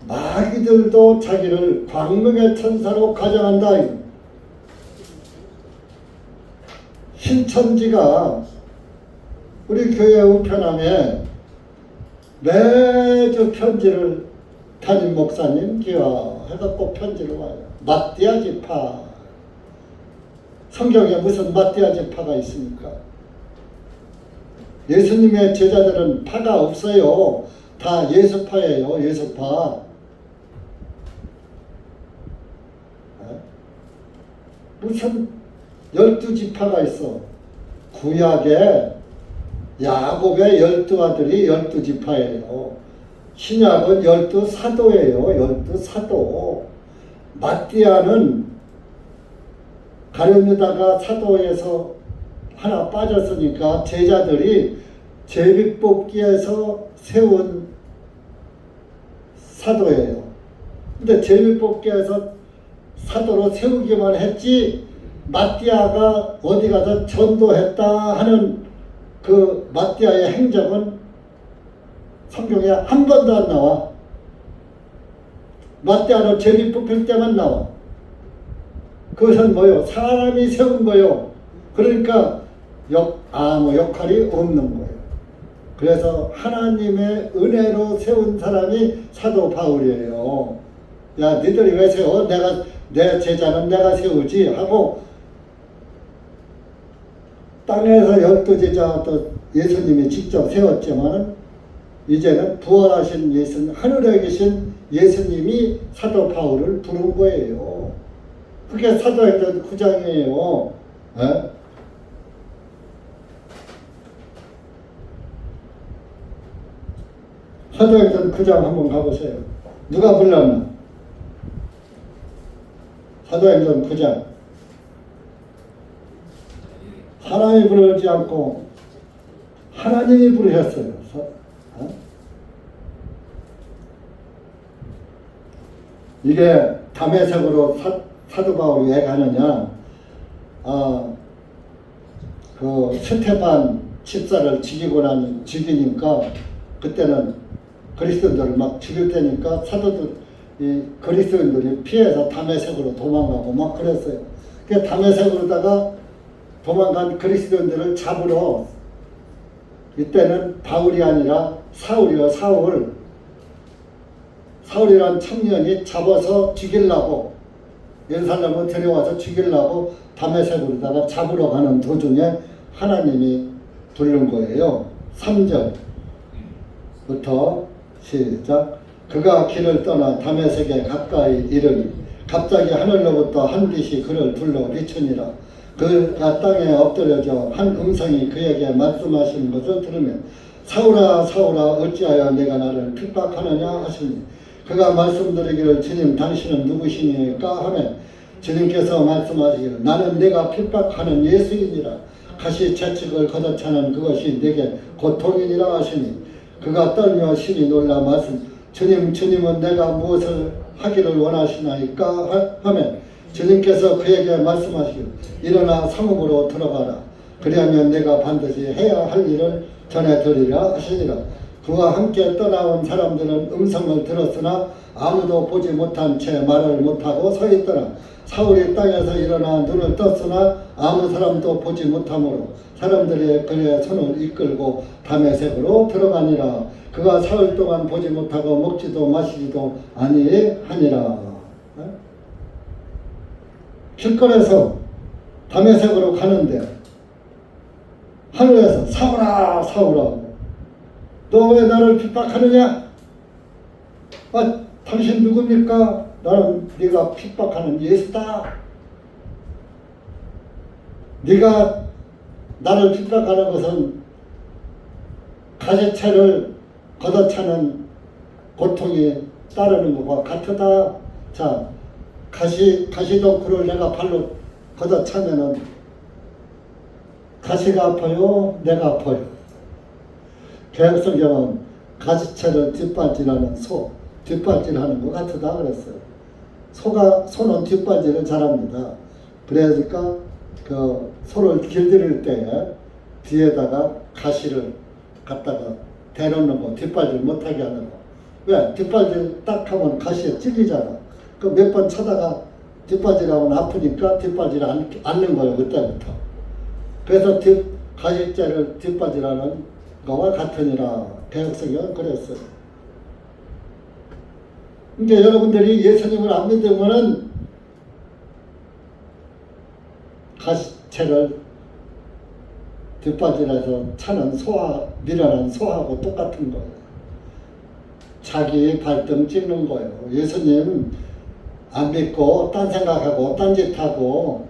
마귀들도 자기를 광명의 천사로 가장한다. 신천지가 우리 교회 우편함에 매주 편지를 담임 목사님 기화해갖고 편지를 와요. 마띠아 지파. 성경에 무슨 마띠아 지파가 있습니까? 예수님의 제자들은 파가 없어요. 다 예수파예요. 예수파. 무슨 12지파가 있어. 구약에 야곱의 12아들이 12지파예요. 신약은 12사도예요. 12사도. 마띠아는 가룟유다가 사도에서 하나 빠졌으니까 제자들이 제비뽑기에서 세운 사도예요. 근데 제비뽑기에서 사도로 세우기만 했지 마띠아가 어디 가서 전도했다 하는 그 마띠아의 행적은 성경에 한 번도 안 나와. 마띠아로 제비 뽑힐 때만 나와. 그것은 뭐요? 사람이 세운 거요. 그러니까 아무 역할이 없는 거예요. 그래서 하나님의 은혜로 세운 사람이 사도 바울이에요. 야, 니들이 왜 세워? 내 제자는 내가 세우지 하고 땅에서 12제자 또 예수님이 직접 세웠지만 이제는 부활하신 예수님, 하늘에 계신 예수님이 사도 바울을 부른 거예요. 그게 사도행전 9장이에요. 에? 사도행전 9장 한번 가보세요. 누가 불렀나? 사도행전 9장. 사람이 부르지 않고 하나님이 부르셨어요. 이게 담에색으로 사도 바울이 왜 가느냐? 그 스테반 집사를 죽이니까 그때는 그리스도인들을 막 죽일 때니까 사도들 이 그리스도인들이 피해서 담에색으로 도망가고 막 그랬어요. 그 담에색으로다가 도망간 그리스도인들을 잡으러 이때는 바울이 아니라 사울이요. 사울이란 청년이 잡아서 죽이려고 예루살렘을 데려와서 죽이려고 다메섹으로다가 잡으러 가는 도중에 하나님이 부른 거예요. 3절부터 시작. 그가 길을 떠나 다메섹에 가까이 이르니 갑자기 하늘로부터 한 빛이 그를 둘러 비추니라. 그가 땅에 엎드려져 한 음성이 그에게 말씀하시는 것을 들으면 사울아 사울아 어찌하여 내가 나를 핍박하느냐 하시니 그가 말씀드리기를 주님 당신은 누구시니까 하매 주님께서 말씀하시기를 나는 내가 핍박하는 예수이니라. 가시 채찍을 걷어차는 그것이 내게 고통이니라 하시니 그가 떨며 심히 놀라 말씀 주님은 내가 무엇을 하기를 원하시나이까 하매 주님께서 그에게 말씀하시기를 일어나 성읍으로 들어가라. 그리하면 내가 반드시 해야 할 일을 전해드리라 하시니라. 그와 함께 떠나온 사람들은 음성을 들었으나 아무도 보지 못한 채 말을 못하고 서 있더라. 사울이 땅에서 일어나 눈을 떴으나 아무 사람도 보지 못하므로 사람들이 그의 손을 이끌고 다메섹으로 들어가니라. 그가 사흘 동안 보지 못하고 먹지도 마시지도 아니하니라. 길거리에서 다메섹으로 가는데 하늘에서 사울아 사울아 너 왜 나를 핍박하느냐? 당신 누굽니까? 나는 네가 핍박하는 예수다. 네가 나를 핍박하는 것은 가시채를 걷어차는 고통이 따르는 것과 같으다. 자, 가시덩굴을 내가 발로 걷어차면은 가시가 아파요? 내가 아파요? 개혁성경은 가시채를 뒷받질하는 소, 뒷발질 하는 것 같다 그랬어요. 소는 뒷발질을 잘합니다. 그러니까 그 소를 길들일 때 뒤에다가 가시를 갖다가 대놓는 거, 뒷발질 못하게 하는 거. 왜? 뒷발질 딱 하면 가시에 찔리잖아. 그 몇 번 차다가 뒷발질하면 아프니까 뒷발질 않는 거예요, 그때부터. 그래서 가시째를 뒷발질하는 거와 같으니라. 개혁성경은 그랬어요. 그러니까 여러분들이 예수님을 안 믿으면은 가시채를 뒷바지라서 차는 미련한 소하고 똑같은 거예요. 자기 발등 찍는 거예요. 예수님 안 믿고 딴 생각하고 딴 짓하고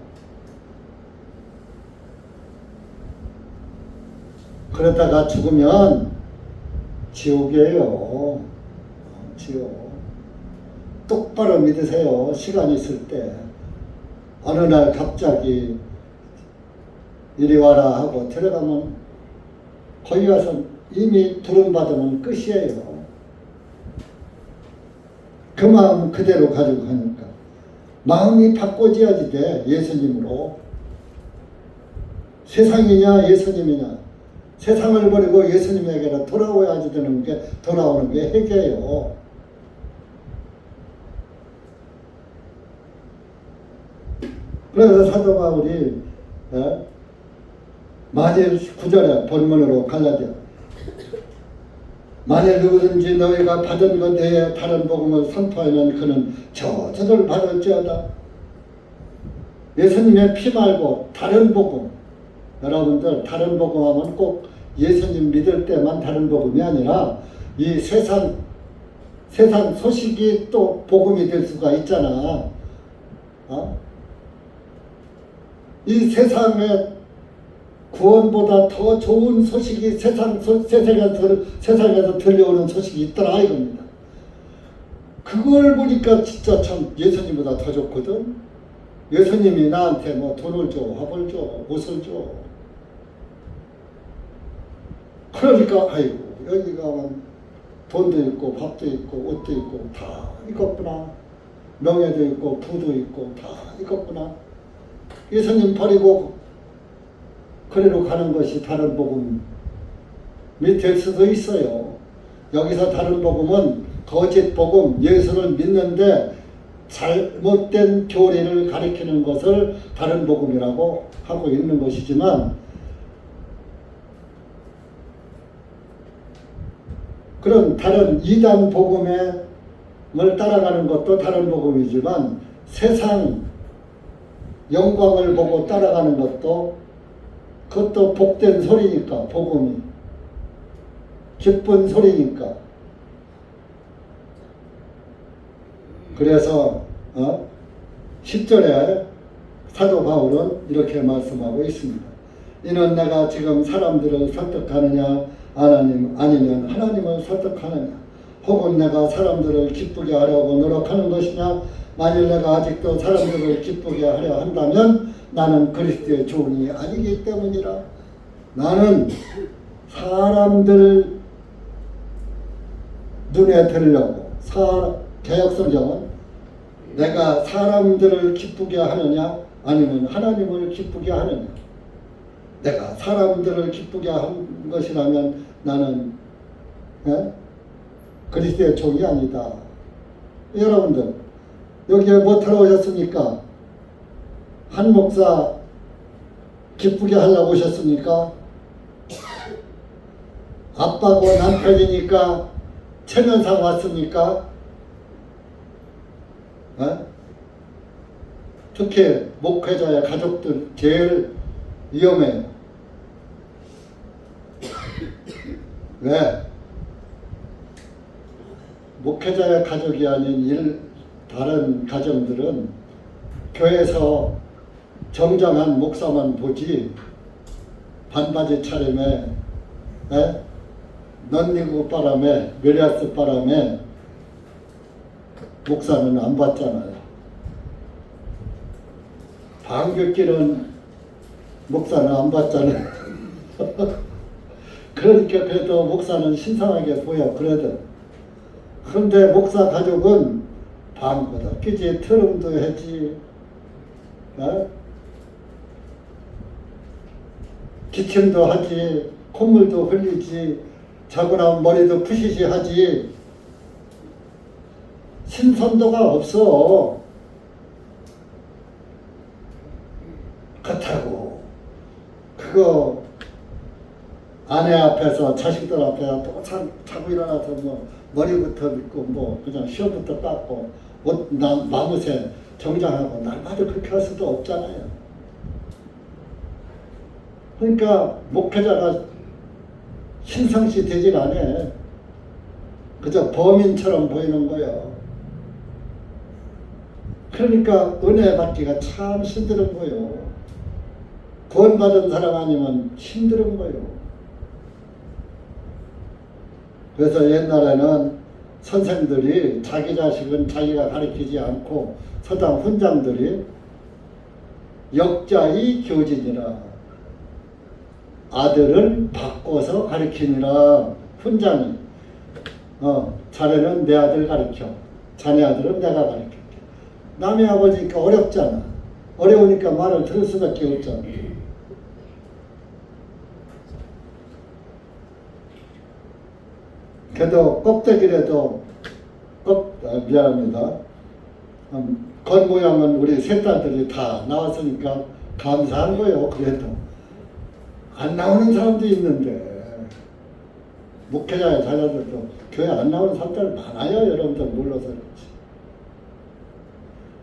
그러다가 죽으면 지옥이에요. 지옥. 똑바로 믿으세요. 시간 있을 때. 어느 날 갑자기 이리 와라 하고 들어가면 거기 가서 이미 부름받으면 끝이에요. 그 마음 그대로 가지고 가니까. 마음이 바꿔져야지 돼. 예수님으로. 세상이냐 예수님이냐. 세상을 버리고 예수님에게로 돌아오는 게 회개예요. 그래서 사도 바울이 만일 9절에 본문으로 갈라디아 만일 누구든지 너희가 받은 것 외에 다른 복음을 선포하면 그는 저주를 받을지어다. 예수님의 피 말고 다른 복음. 여러분들 다른 복음 하면 꼭 예수님 믿을 때만 다른 복음이 아니라 이 세상 소식이 또 복음이 될 수가 있잖아. 이 세상의 구원보다 더 좋은 소식이 세상에서 들려오는 소식이 있더라 이겁니다. 그걸 보니까 진짜 참 예수님보다 더 좋거든. 예수님이 나한테 뭐 돈을 줘, 화벌 줘, 옷을 줘. 그러니까 아이고 여기 가면 돈도 있고 밥도 있고 옷도 있고 다 있겠구나. 명예도 있고 부도 있고 다 있겠구나. 예수님 버리고 그리로 가는 것이 다른 복음이 될 수도 있어요. 여기서 다른 복음은 거짓 복음, 예수를 믿는데 잘못된 교리를 가리키는 것을 다른 복음이라고 하고 있는 것이지만 그런 다른 이단 복음을 따라가는 것도 다른 복음이지만 세상 영광을 보고 따라가는 그것도 복된 소리니까 복음이 기쁜 소리니까. 그래서 10절에 사도 바울은 이렇게 말씀하고 있습니다. 이는 내가 지금 사람들을 설득하느냐 아니면 하나님을 설득하느냐 혹은 내가 사람들을 기쁘게 하려고 노력하는 것이냐. 만일 내가 아직도 사람들을 기쁘게 하려 한다면 나는 그리스도의 종이 아니기 때문이라. 나는 사람들 눈에 들려고 개역성경은 내가 사람들을 기쁘게 하느냐 아니면 하나님을 기쁘게 하느냐. 내가 사람들을 기쁘게 한 것이라면 나는 그리스도의 종이 아니다. 여러분들 여기에 뭐 들어오셨습니까? 한 목사 기쁘게 하려고 오셨습니까? 아빠고 남편이니까 체면상 왔습니까? 특히 목회자의 가족들 제일 위험해요. 왜? 목회자의 가족이 아닌 다른 가정들은 교회에서 정정한 목사만 보지 반바지 차림에 넌니구 바람에 메리아스 바람에 목사는 안 봤잖아요. 방귀 뀌는 목사는 안 봤잖아요. 그러니까 그래도 목사는 신성하게 보여. 그래도 그런데 목사 가족은 밤보다 끼지 트름도 하지, 어? 기침도 하지, 콧물도 흘리지, 자고 나면 머리도 푸시시 하지. 신선도가 없어. 그렇다고 그거 아내 앞에서 자식들 앞에 또 자고 일어나서 뭐 머리부터 믿고 뭐 그냥 시험부터 닦고 옷 마무새 정장하고 날마다 그렇게 할 수도 없잖아요. 그러니까 목회자가 신성시 되질 않아. 그저 범인처럼 보이는 거예요. 그러니까 은혜 받기가 참 힘든 거예요. 구원받은 사람 아니면 힘든 거예요. 그래서 옛날에는 선생들이 자기 자식은 자기가 가르치지 않고 서당 훈장들이 역자의 교진이라, 아들을 바꿔서 가르치니라. 훈장이 자네는 내 아들 가르쳐, 자네 아들은 내가 가르칠게. 남의 아버지니까 어렵잖아. 어려우니까 말을 들을 수밖에 없잖아. 그래도 껍데기라도 미안합니다. 겉모양은 우리 세 딸들이 다 나왔으니까 감사한 거예요. 그래도 안 나오는 사람도 있는데, 목회자의 자녀들도 교회 안 나오는 사람들 많아요. 여러분들 몰라서 그렇지.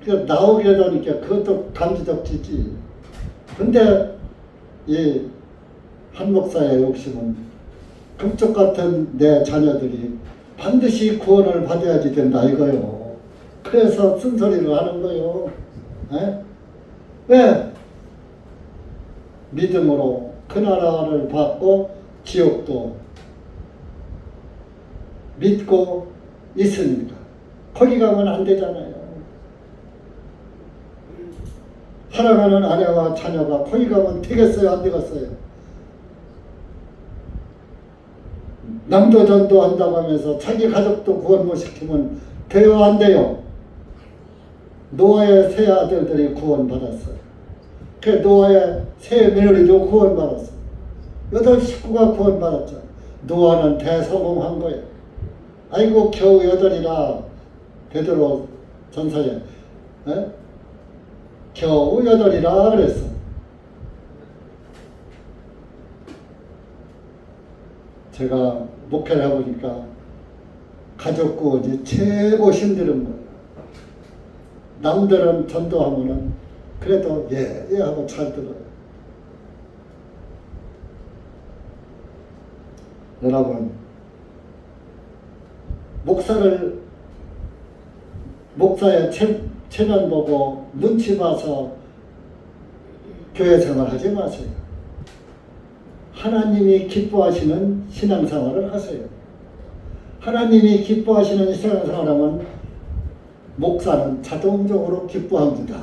그러니까 나오게 되니까 그것도 감지덕지지. 근데 이 한 목사의 욕심은 금쪽 같은 내 자녀들이 반드시 구원을 받아야지 된다 이거요. 그래서 쓴소리를 하는 거요. 에? 왜? 믿음으로 그 나라를 받고 지옥도 믿고 있으니까. 거기 가면 안 되잖아요. 사랑하는 아내와 자녀가 거기 가면 되겠어요? 안 되겠어요? 남도 전도 한다고 하면서 자기 가족도 구원 못 시키면 돼요? 안 돼요? 노아의 세 아들들이 구원받았어요. 그 노아의 세 며느리도 구원받았어요. 8 식구가 구원받았죠. 노아는 대성공한 거예요. 아이고 겨우 8이라 베드로 전서에 겨우 8이라 그랬어. 제가 목회를 해보니까 가족 구원이 최고 힘든 거예요. 남들은 전도하면은 그래도 예 하고 잘 들어요. 여러분, 목사의 체면 보고 눈치 봐서 교회 생활하지 마세요. 하나님이 기뻐하시는 신앙생활을 하세요. 하나님이 기뻐하시는 신앙생활하면 목사는 자동적으로 기뻐합니다.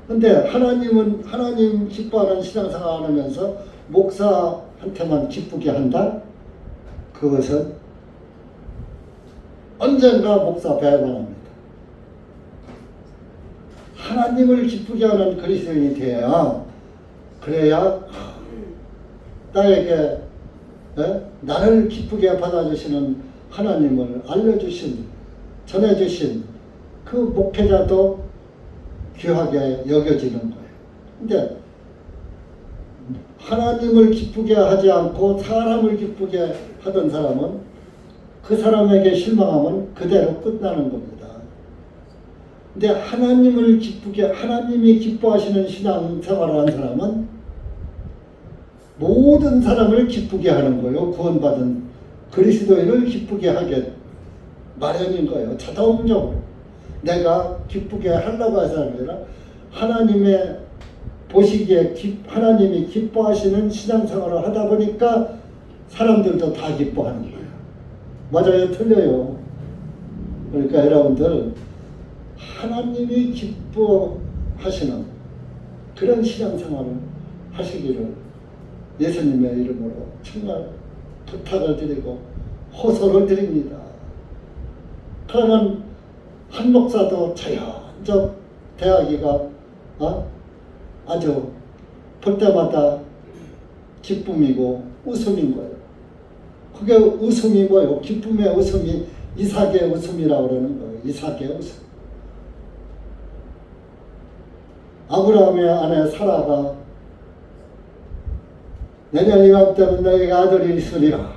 그런데 하나님 기뻐하는 신앙생활을 하면서 목사한테만 기쁘게 한다? 그것은 언젠가 목사 배반합니다. 하나님을 기쁘게 하는 그리스도인이 돼야, 그래야 나에게 나를 기쁘게 받아주시는 하나님을 알려주신, 전해주신 그 목회자도 귀하게 여겨지는 거예요. 근데 하나님을 기쁘게 하지 않고 사람을 기쁘게 하던 사람은 그 사람에게 실망하면 그대로 끝나는 겁니다. 근데 하나님이 기뻐하시는 신앙생활을 한 사람은 모든 사람을 기쁘게 하는 거예요. 구원받은 그리스도인을 기쁘게 하게 마련인 거예요. 자동적으로. 내가 기쁘게 하려고 해서 아니라 하나님의 보시기에 하나님이 기뻐하시는 신앙생활을 하다 보니까 사람들도 다 기뻐하는 거예요. 맞아요? 틀려요? 그러니까 여러분들 하나님이 기뻐하시는 그런 신앙생활을 하시기를 예수님의 이름으로 정말 부탁을 드리고 호소를 드립니다. 그러면 한 목사도 자연적 대하기가 아주 볼 때마다 기쁨이고 웃음인 거예요. 그게 웃음이 뭐예요? 기쁨의 웃음이 이삭의 웃음이라고 그러는 거예요. 이삭의 웃음. 아브라함의 아내 사라가 내년 이맘때면 너희가 아들이 있으리라.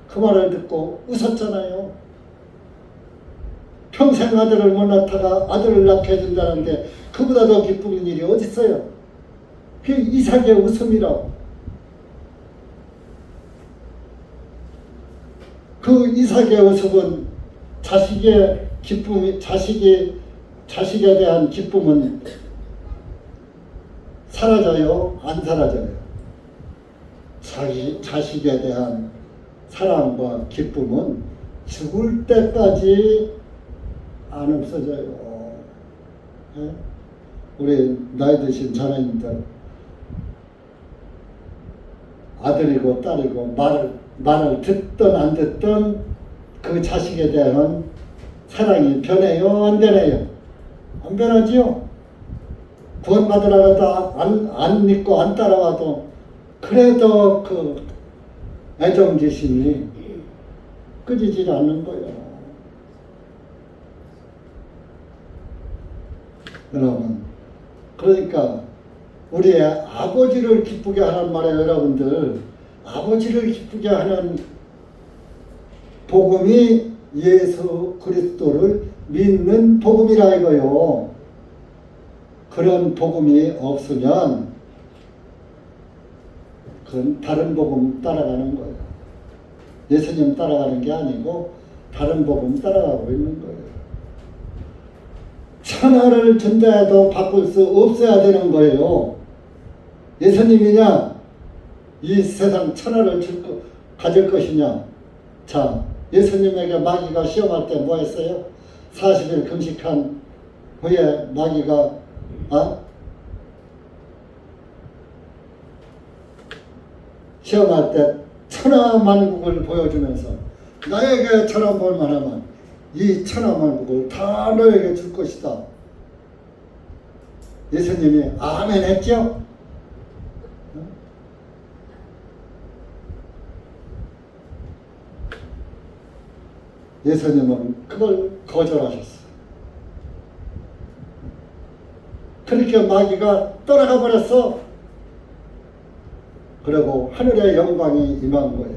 그 말을 듣고 웃었잖아요. 평생 아들을 못 낳다가 아들을 낳게 해준다는데 그보다 더 기쁜 일이 어디 있어요? 그게 이삭의 웃음이라고. 그 이삭의 웃음은 자식의 기쁨이, 자식에 대한 기쁨은 사라져요? 안 사라져요? 자식에 대한 사랑과 기쁨은 죽을 때까지 안 없어져요. 네? 우리 나이 드신 자매님들, 아들이고 딸이고 말을 듣든 안 듣든 그 자식에 대한 사랑이 변해요? 안 변해요? 안 변하지요? 구원받으라고 안 믿고 안 따라와도 그래도 그 애정지심이 끊이질 않는 거예요. 여러분, 그러니까 우리의 아버지를 기쁘게 하는 말이에요. 여러분들, 아버지를 기쁘게 하는 복음이 예수 그리스도를 믿는 복음이라 이거요. 그런 복음이 없으면 그건 다른 복음 따라가는 거예요. 예수님 따라가는 게 아니고 다른 복음 따라가고 있는 거예요. 천하를 준다 해도 바꿀 수 없어야 되는 거예요. 예수님이냐? 이 세상 천하를 가질 것이냐? 자, 예수님에게 마귀가 시험할 때 뭐 했어요? 40일 금식한 후에 마귀가 시험할 때 천하만국을 보여주면서 나에게 천하볼만 하면 이 천하만국을 다 너에게 줄 것이다. 예수님이 아멘 했죠? 예수님은 그걸 거절하셨어요. 그렇게 마귀가 떠나가 버렸어. 그리고 하늘의 영광이 임한 거예요.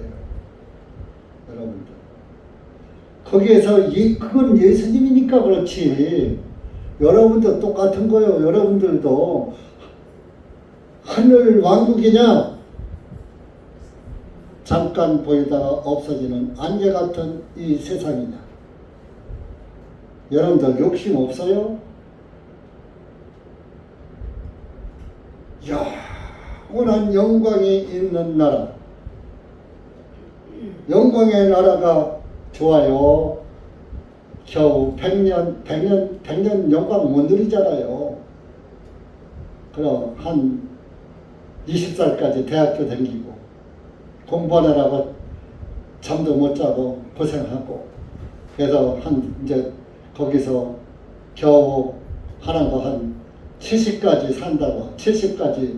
여러분들. 거기에서 그건 예수님이니까 그렇지. 여러분도 똑같은 거예요. 여러분들도 하늘 왕국이냐? 잠깐 보이다가 없어지는 안개 같은 이 세상이냐? 여러분들 욕심 없어요? 영원한 영광이 있는 나라. 영광의 나라가 좋아요. 겨우 100년 영광 못 누리잖아요. 그럼 한 20살까지 대학교 다니고 공부하느라고 잠도 못 자고 고생하고 그래서 이제 거기서 겨우 하는 거 한 70까지 산다고 70까지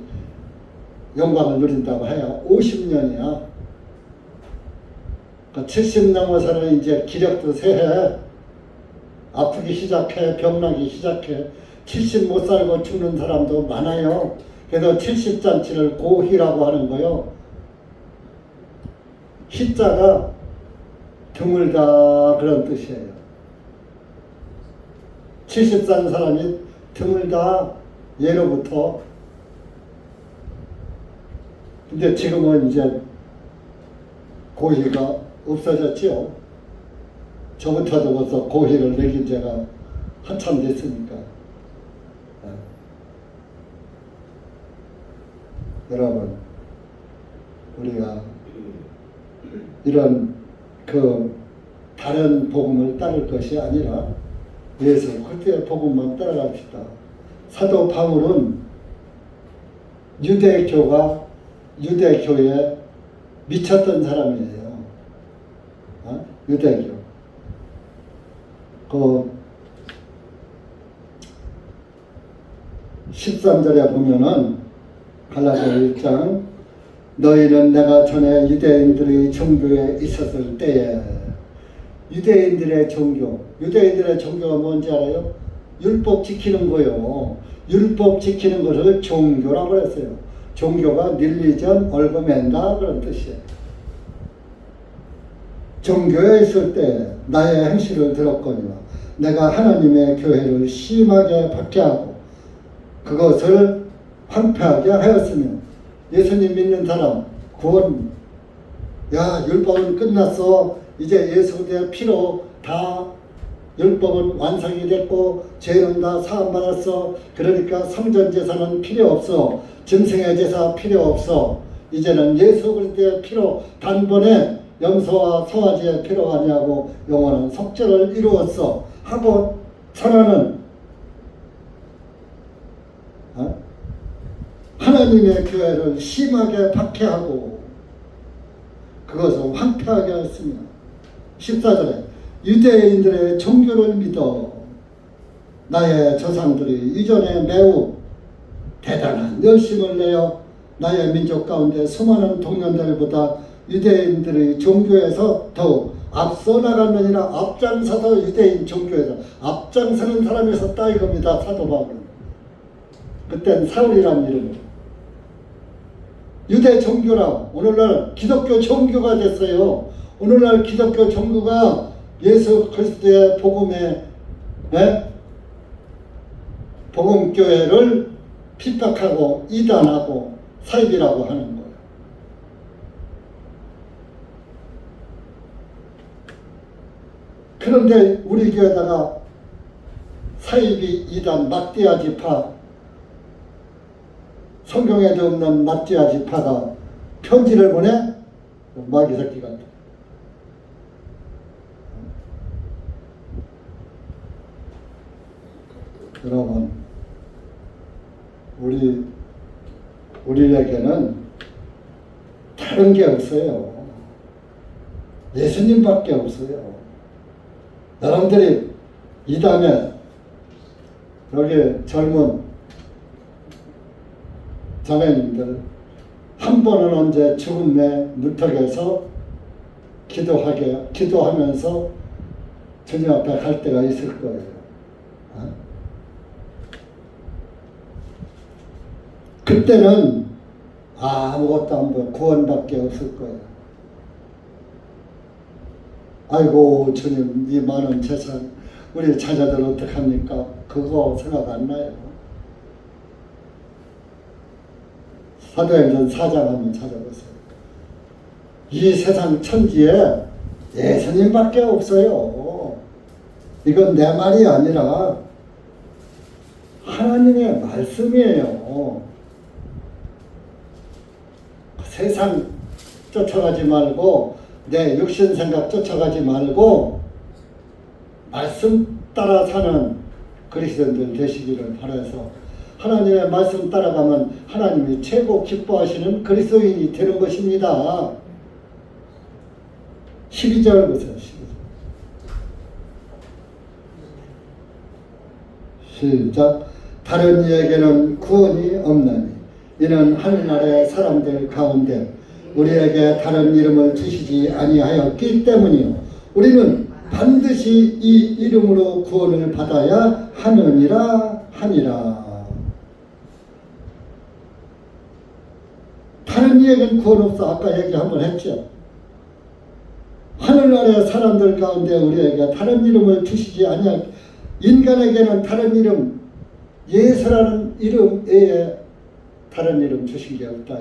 영광을 누린다고 해야 50년이야. 70 넘어서는 이제 기력도 쇠해. 아프기 시작해. 병나기 시작해. 70 못 살고 죽는 사람도 많아요. 그래서 70잔치를 고희라고 하는 거요. 희자가 드물다 그런 뜻이에요. 70살 사람이 드물다 예로부터. 근데 지금은 이제 고희가 없어졌지요. 저부터도 벌써 고희를 내긴 지가 한참 됐으니까. 여러분, 우리가 이런 다른 복음을 따를 것이 아니라 예수 그리스도의 복음만 따라갑시다. 사도 바울은 유대교에 미쳤던 사람이에요. 유대교. 그 13절에 보면은 갈라디아 1장 너희는 내가 전에 유대인들의 종교에 있었을 때에 유대인들의 종교가 뭔지 알아요? 율법 지키는 거요. 율법 지키는 것을 종교라고 했어요. 종교가 릴리전 얼그멘다 그런 뜻이에요. 종교에 있을 때 나의 행실을 들었거니와 내가 하나님의 교회를 심하게 박해하고 그것을 황폐하게 하였으면 예수님 믿는 사람 구원, 야 율법은 끝났어, 이제 예수의 피로 다 율법은 완성이 됐고 죄는 다 사함받았어, 그러니까 성전제사는 필요 없어, 짐승의 제사 필요 없어, 이제는 예수 그리스도의 피로 단번에 염소와 송아지의 피로 아니하고 영원한 속죄를 이루었어 하고 전하는 하나님의 교회를 심하게 박해하고 그것을 황폐하게 했으며 14절에 유대인들의 종교를 믿어 나의 조상들이 이전에 매우 대단한 열심을 내어 나의 민족 가운데 수많은 동년들보다 유대인들의 종교에서 더욱 앞서 나갔느니라. 앞장서서 유대인 종교에서 앞장서는 사람이 있었다 이겁니다. 사도 바울은. 그땐 사울이라는 이름으로 유대 종교라 오늘날 기독교 종교가 됐어요. 오늘날 기독교 종교가 예수 그리스도의 복음의 복음교회를 핍박하고 이단하고 사입이라고 하는 거예요. 그런데 우리 교회다가 사입이 이단 막대야 지파, 성경에도 없는 막대야 지파가 편지를 보내? 마귀 새끼 같아. 여러분, 우리에게는 다른 게 없어요. 예수님밖에 없어요. 여러분들이 이 다음에 여기 젊은 자매님들 한 번은 언제 죽음의 물턱에서 기도하면서 주님 앞에 갈 때가 있을 거예요. 그때는 아무것도 안 보여. 구원밖에 없을 거예요. 아이고 주님 이 많은 재산 우리 자녀들 어떡합니까? 그거 생각 안 나요. 사도행전 4장 한번 찾아보세요. 이 세상 천지에 예수님밖에 없어요. 이건 내 말이 아니라 하나님의 말씀이에요. 세상 쫓아가지 말고 내 육신 생각 쫓아가지 말고 말씀 따라 사는 그리스도인들 되시기를 바라서 하나님의 말씀 따라가면 하나님이 최고 기뻐하시는 그리스도인이 되는 것입니다. 12절 보세요. 12절. 시작. 다른 이에게는 구원이 없나니 이는 하늘나라의 사람들 가운데 우리에게 다른 이름을 주시지 아니하였기 때문이요 우리는 반드시 이 이름으로 구원을 받아야 하느니라 하니라. 다른 이에게는 구원 없어. 아까 얘기 한번 했죠. 하늘나라의 사람들 가운데 우리에게 다른 이름을 주시지 아니하. 인간에게는 다른 이름, 예수라는 이름 외에 다른 이름 주신 게 없다.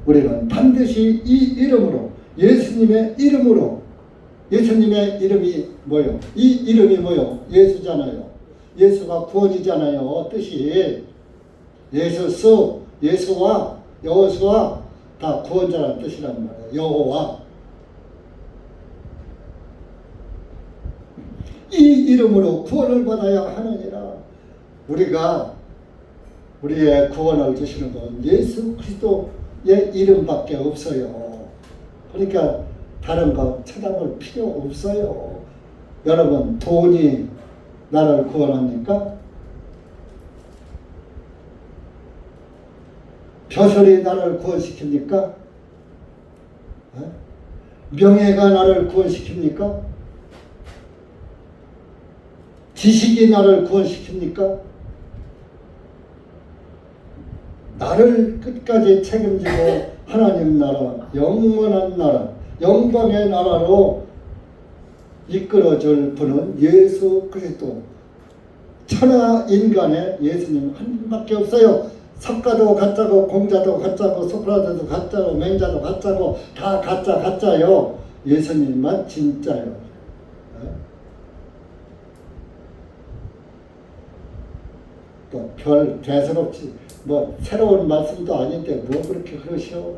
우리는 반드시 이 이름으로, 예수님의 이름으로, 예수님의 이름이 뭐요? 이 이름이 뭐요? 예수잖아요. 예수가 구원이잖아요. 뜻이 예수스, 예수와 여호수아 다 구원자라는 뜻이란 말이에요. 여호와. 이 이름으로 구원을 받아야 하느니라. 우리가 우리의 구원을 주시는 건 예수 그리스도의 이름밖에 없어요. 그러니까 다른 거 찾아볼 필요 없어요. 여러분, 돈이 나를 구원합니까? 벼슬이 나를 구원시킵니까? 명예가 나를 구원시킵니까? 지식이 나를 구원시킵니까? 나를 끝까지 책임지고 하나님 나라, 영원한 나라, 영광의 나라로 이끌어줄 분은 예수 그리스도, 천하 인간의 예수님 한 분밖에 없어요. 석가도 가짜고, 공자도 가짜고, 소크라테도 가짜고, 맹자도 가짜고, 다 가짜요. 예수님만 진짜요. 또 별 대수롭지 뭐 새로운 말씀도 아닌데 뭐 그렇게 그러시오.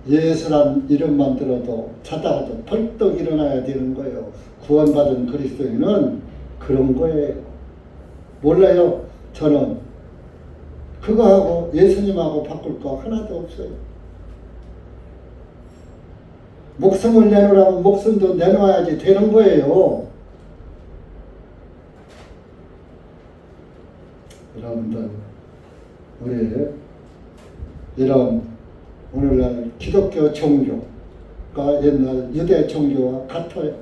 예수란 이름만 들어도 자다가도 벌떡 일어나야 되는 거예요. 구원받은 그리스도인은 그런 거예요. 몰라요. 저는 그거하고 예수님하고 바꿀 거 하나도 없어요. 목숨을 내놓으라면 목숨도 내놓아야지 되는 거예요. 여러분들, 우리 이런 오늘날 기독교 종교가 옛날 유대 종교와 같아요.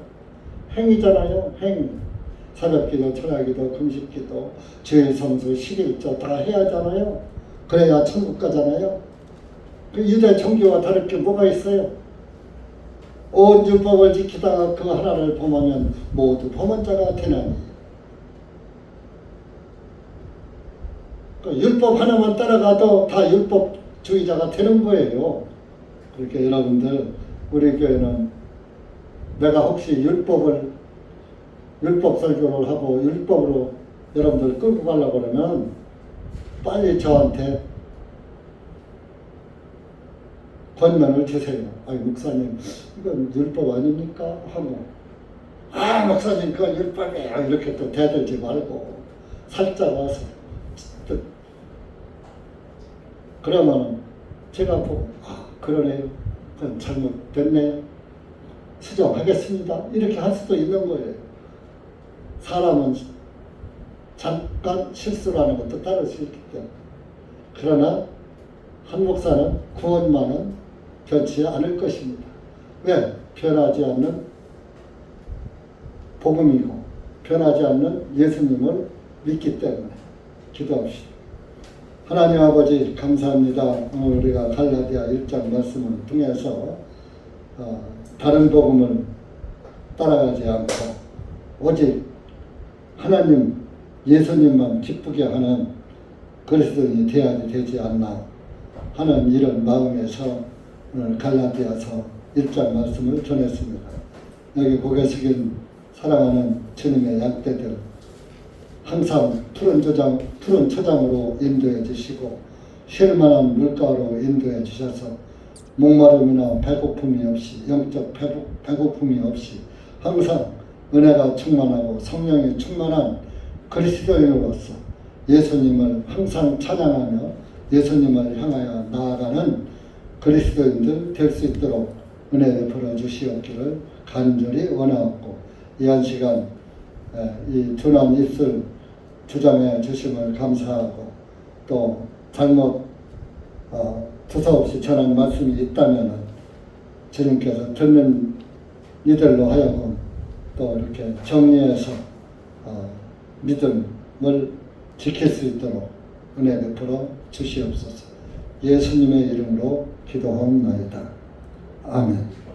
행위잖아요. 행위. 새벽기도, 철야기도, 금식기도, 주일 성수, 11조 다 해야 하잖아요. 그래야 천국 가잖아요. 그 유대 종교와 다를 게 뭐가 있어요? 온 율법을 지키다가 그 하나를 범하면 모두 범한 자가 되나니. 그 율법 하나만 따라가도 다 율법주의자가 되는 거예요. 그렇게 여러분들, 우리 교회는 내가 혹시 율법 설교를 하고 율법으로 여러분들 끌고 가려고 그러면 빨리 저한테 권면을 주세요. 아니 목사님, 이건 율법 아닙니까? 하고, 아 목사님 그건 율법이에요. 이렇게 또 대들지 말고 살짝 와서 그러면 제가 보고, 아 그러네요. 그건 잘못됐네요. 수정하겠습니다. 이렇게 할 수도 있는 거예요. 사람은 잠깐 실수라는 것도 따를 수 있기 때문에. 그러나 한 목사는 구원만은 변치 않을 것입니다. 왜? 변하지 않는 복음이고 변하지 않는 예수님을 믿기 때문에. 기도합시다. 하나님 아버지 감사합니다. 오늘 우리가 갈라디아 1장 말씀을 통해서 다른 복음을 따라가지 않고 오직 하나님 예수님만 기쁘게 하는 그리스도인이 되어야 되지 않나 하는 이런 마음에서 오늘 갈라디아서 1장 말씀을 전했습니다. 여기 고개 숙인 사랑하는 주님의 양떼들 항상 푸른 초장으로 인도해 주시고 쉴만한 물가로 인도해 주셔서 목마름이나 배고픔이 없이, 영적 배고픔이 없이 항상 은혜가 충만하고 성령이 충만한 그리스도인으로서 예수님을 항상 찬양하며 예수님을 향하여 나아가는 그리스도인들 될 수 있도록 은혜 베풀어 주시옵기를 간절히 원하옵고, 이 한 시간 이 둔한 입술 주장해 주심을 감사하고, 또 잘못 두서없이 전한 말씀이 있다면 주님께서 듣는 이들로 하여금 또 이렇게 정리해서 믿음을 지킬 수 있도록 은혜 베풀어 주시옵소서. 예수님의 이름으로 기도하옵나이다. 아멘.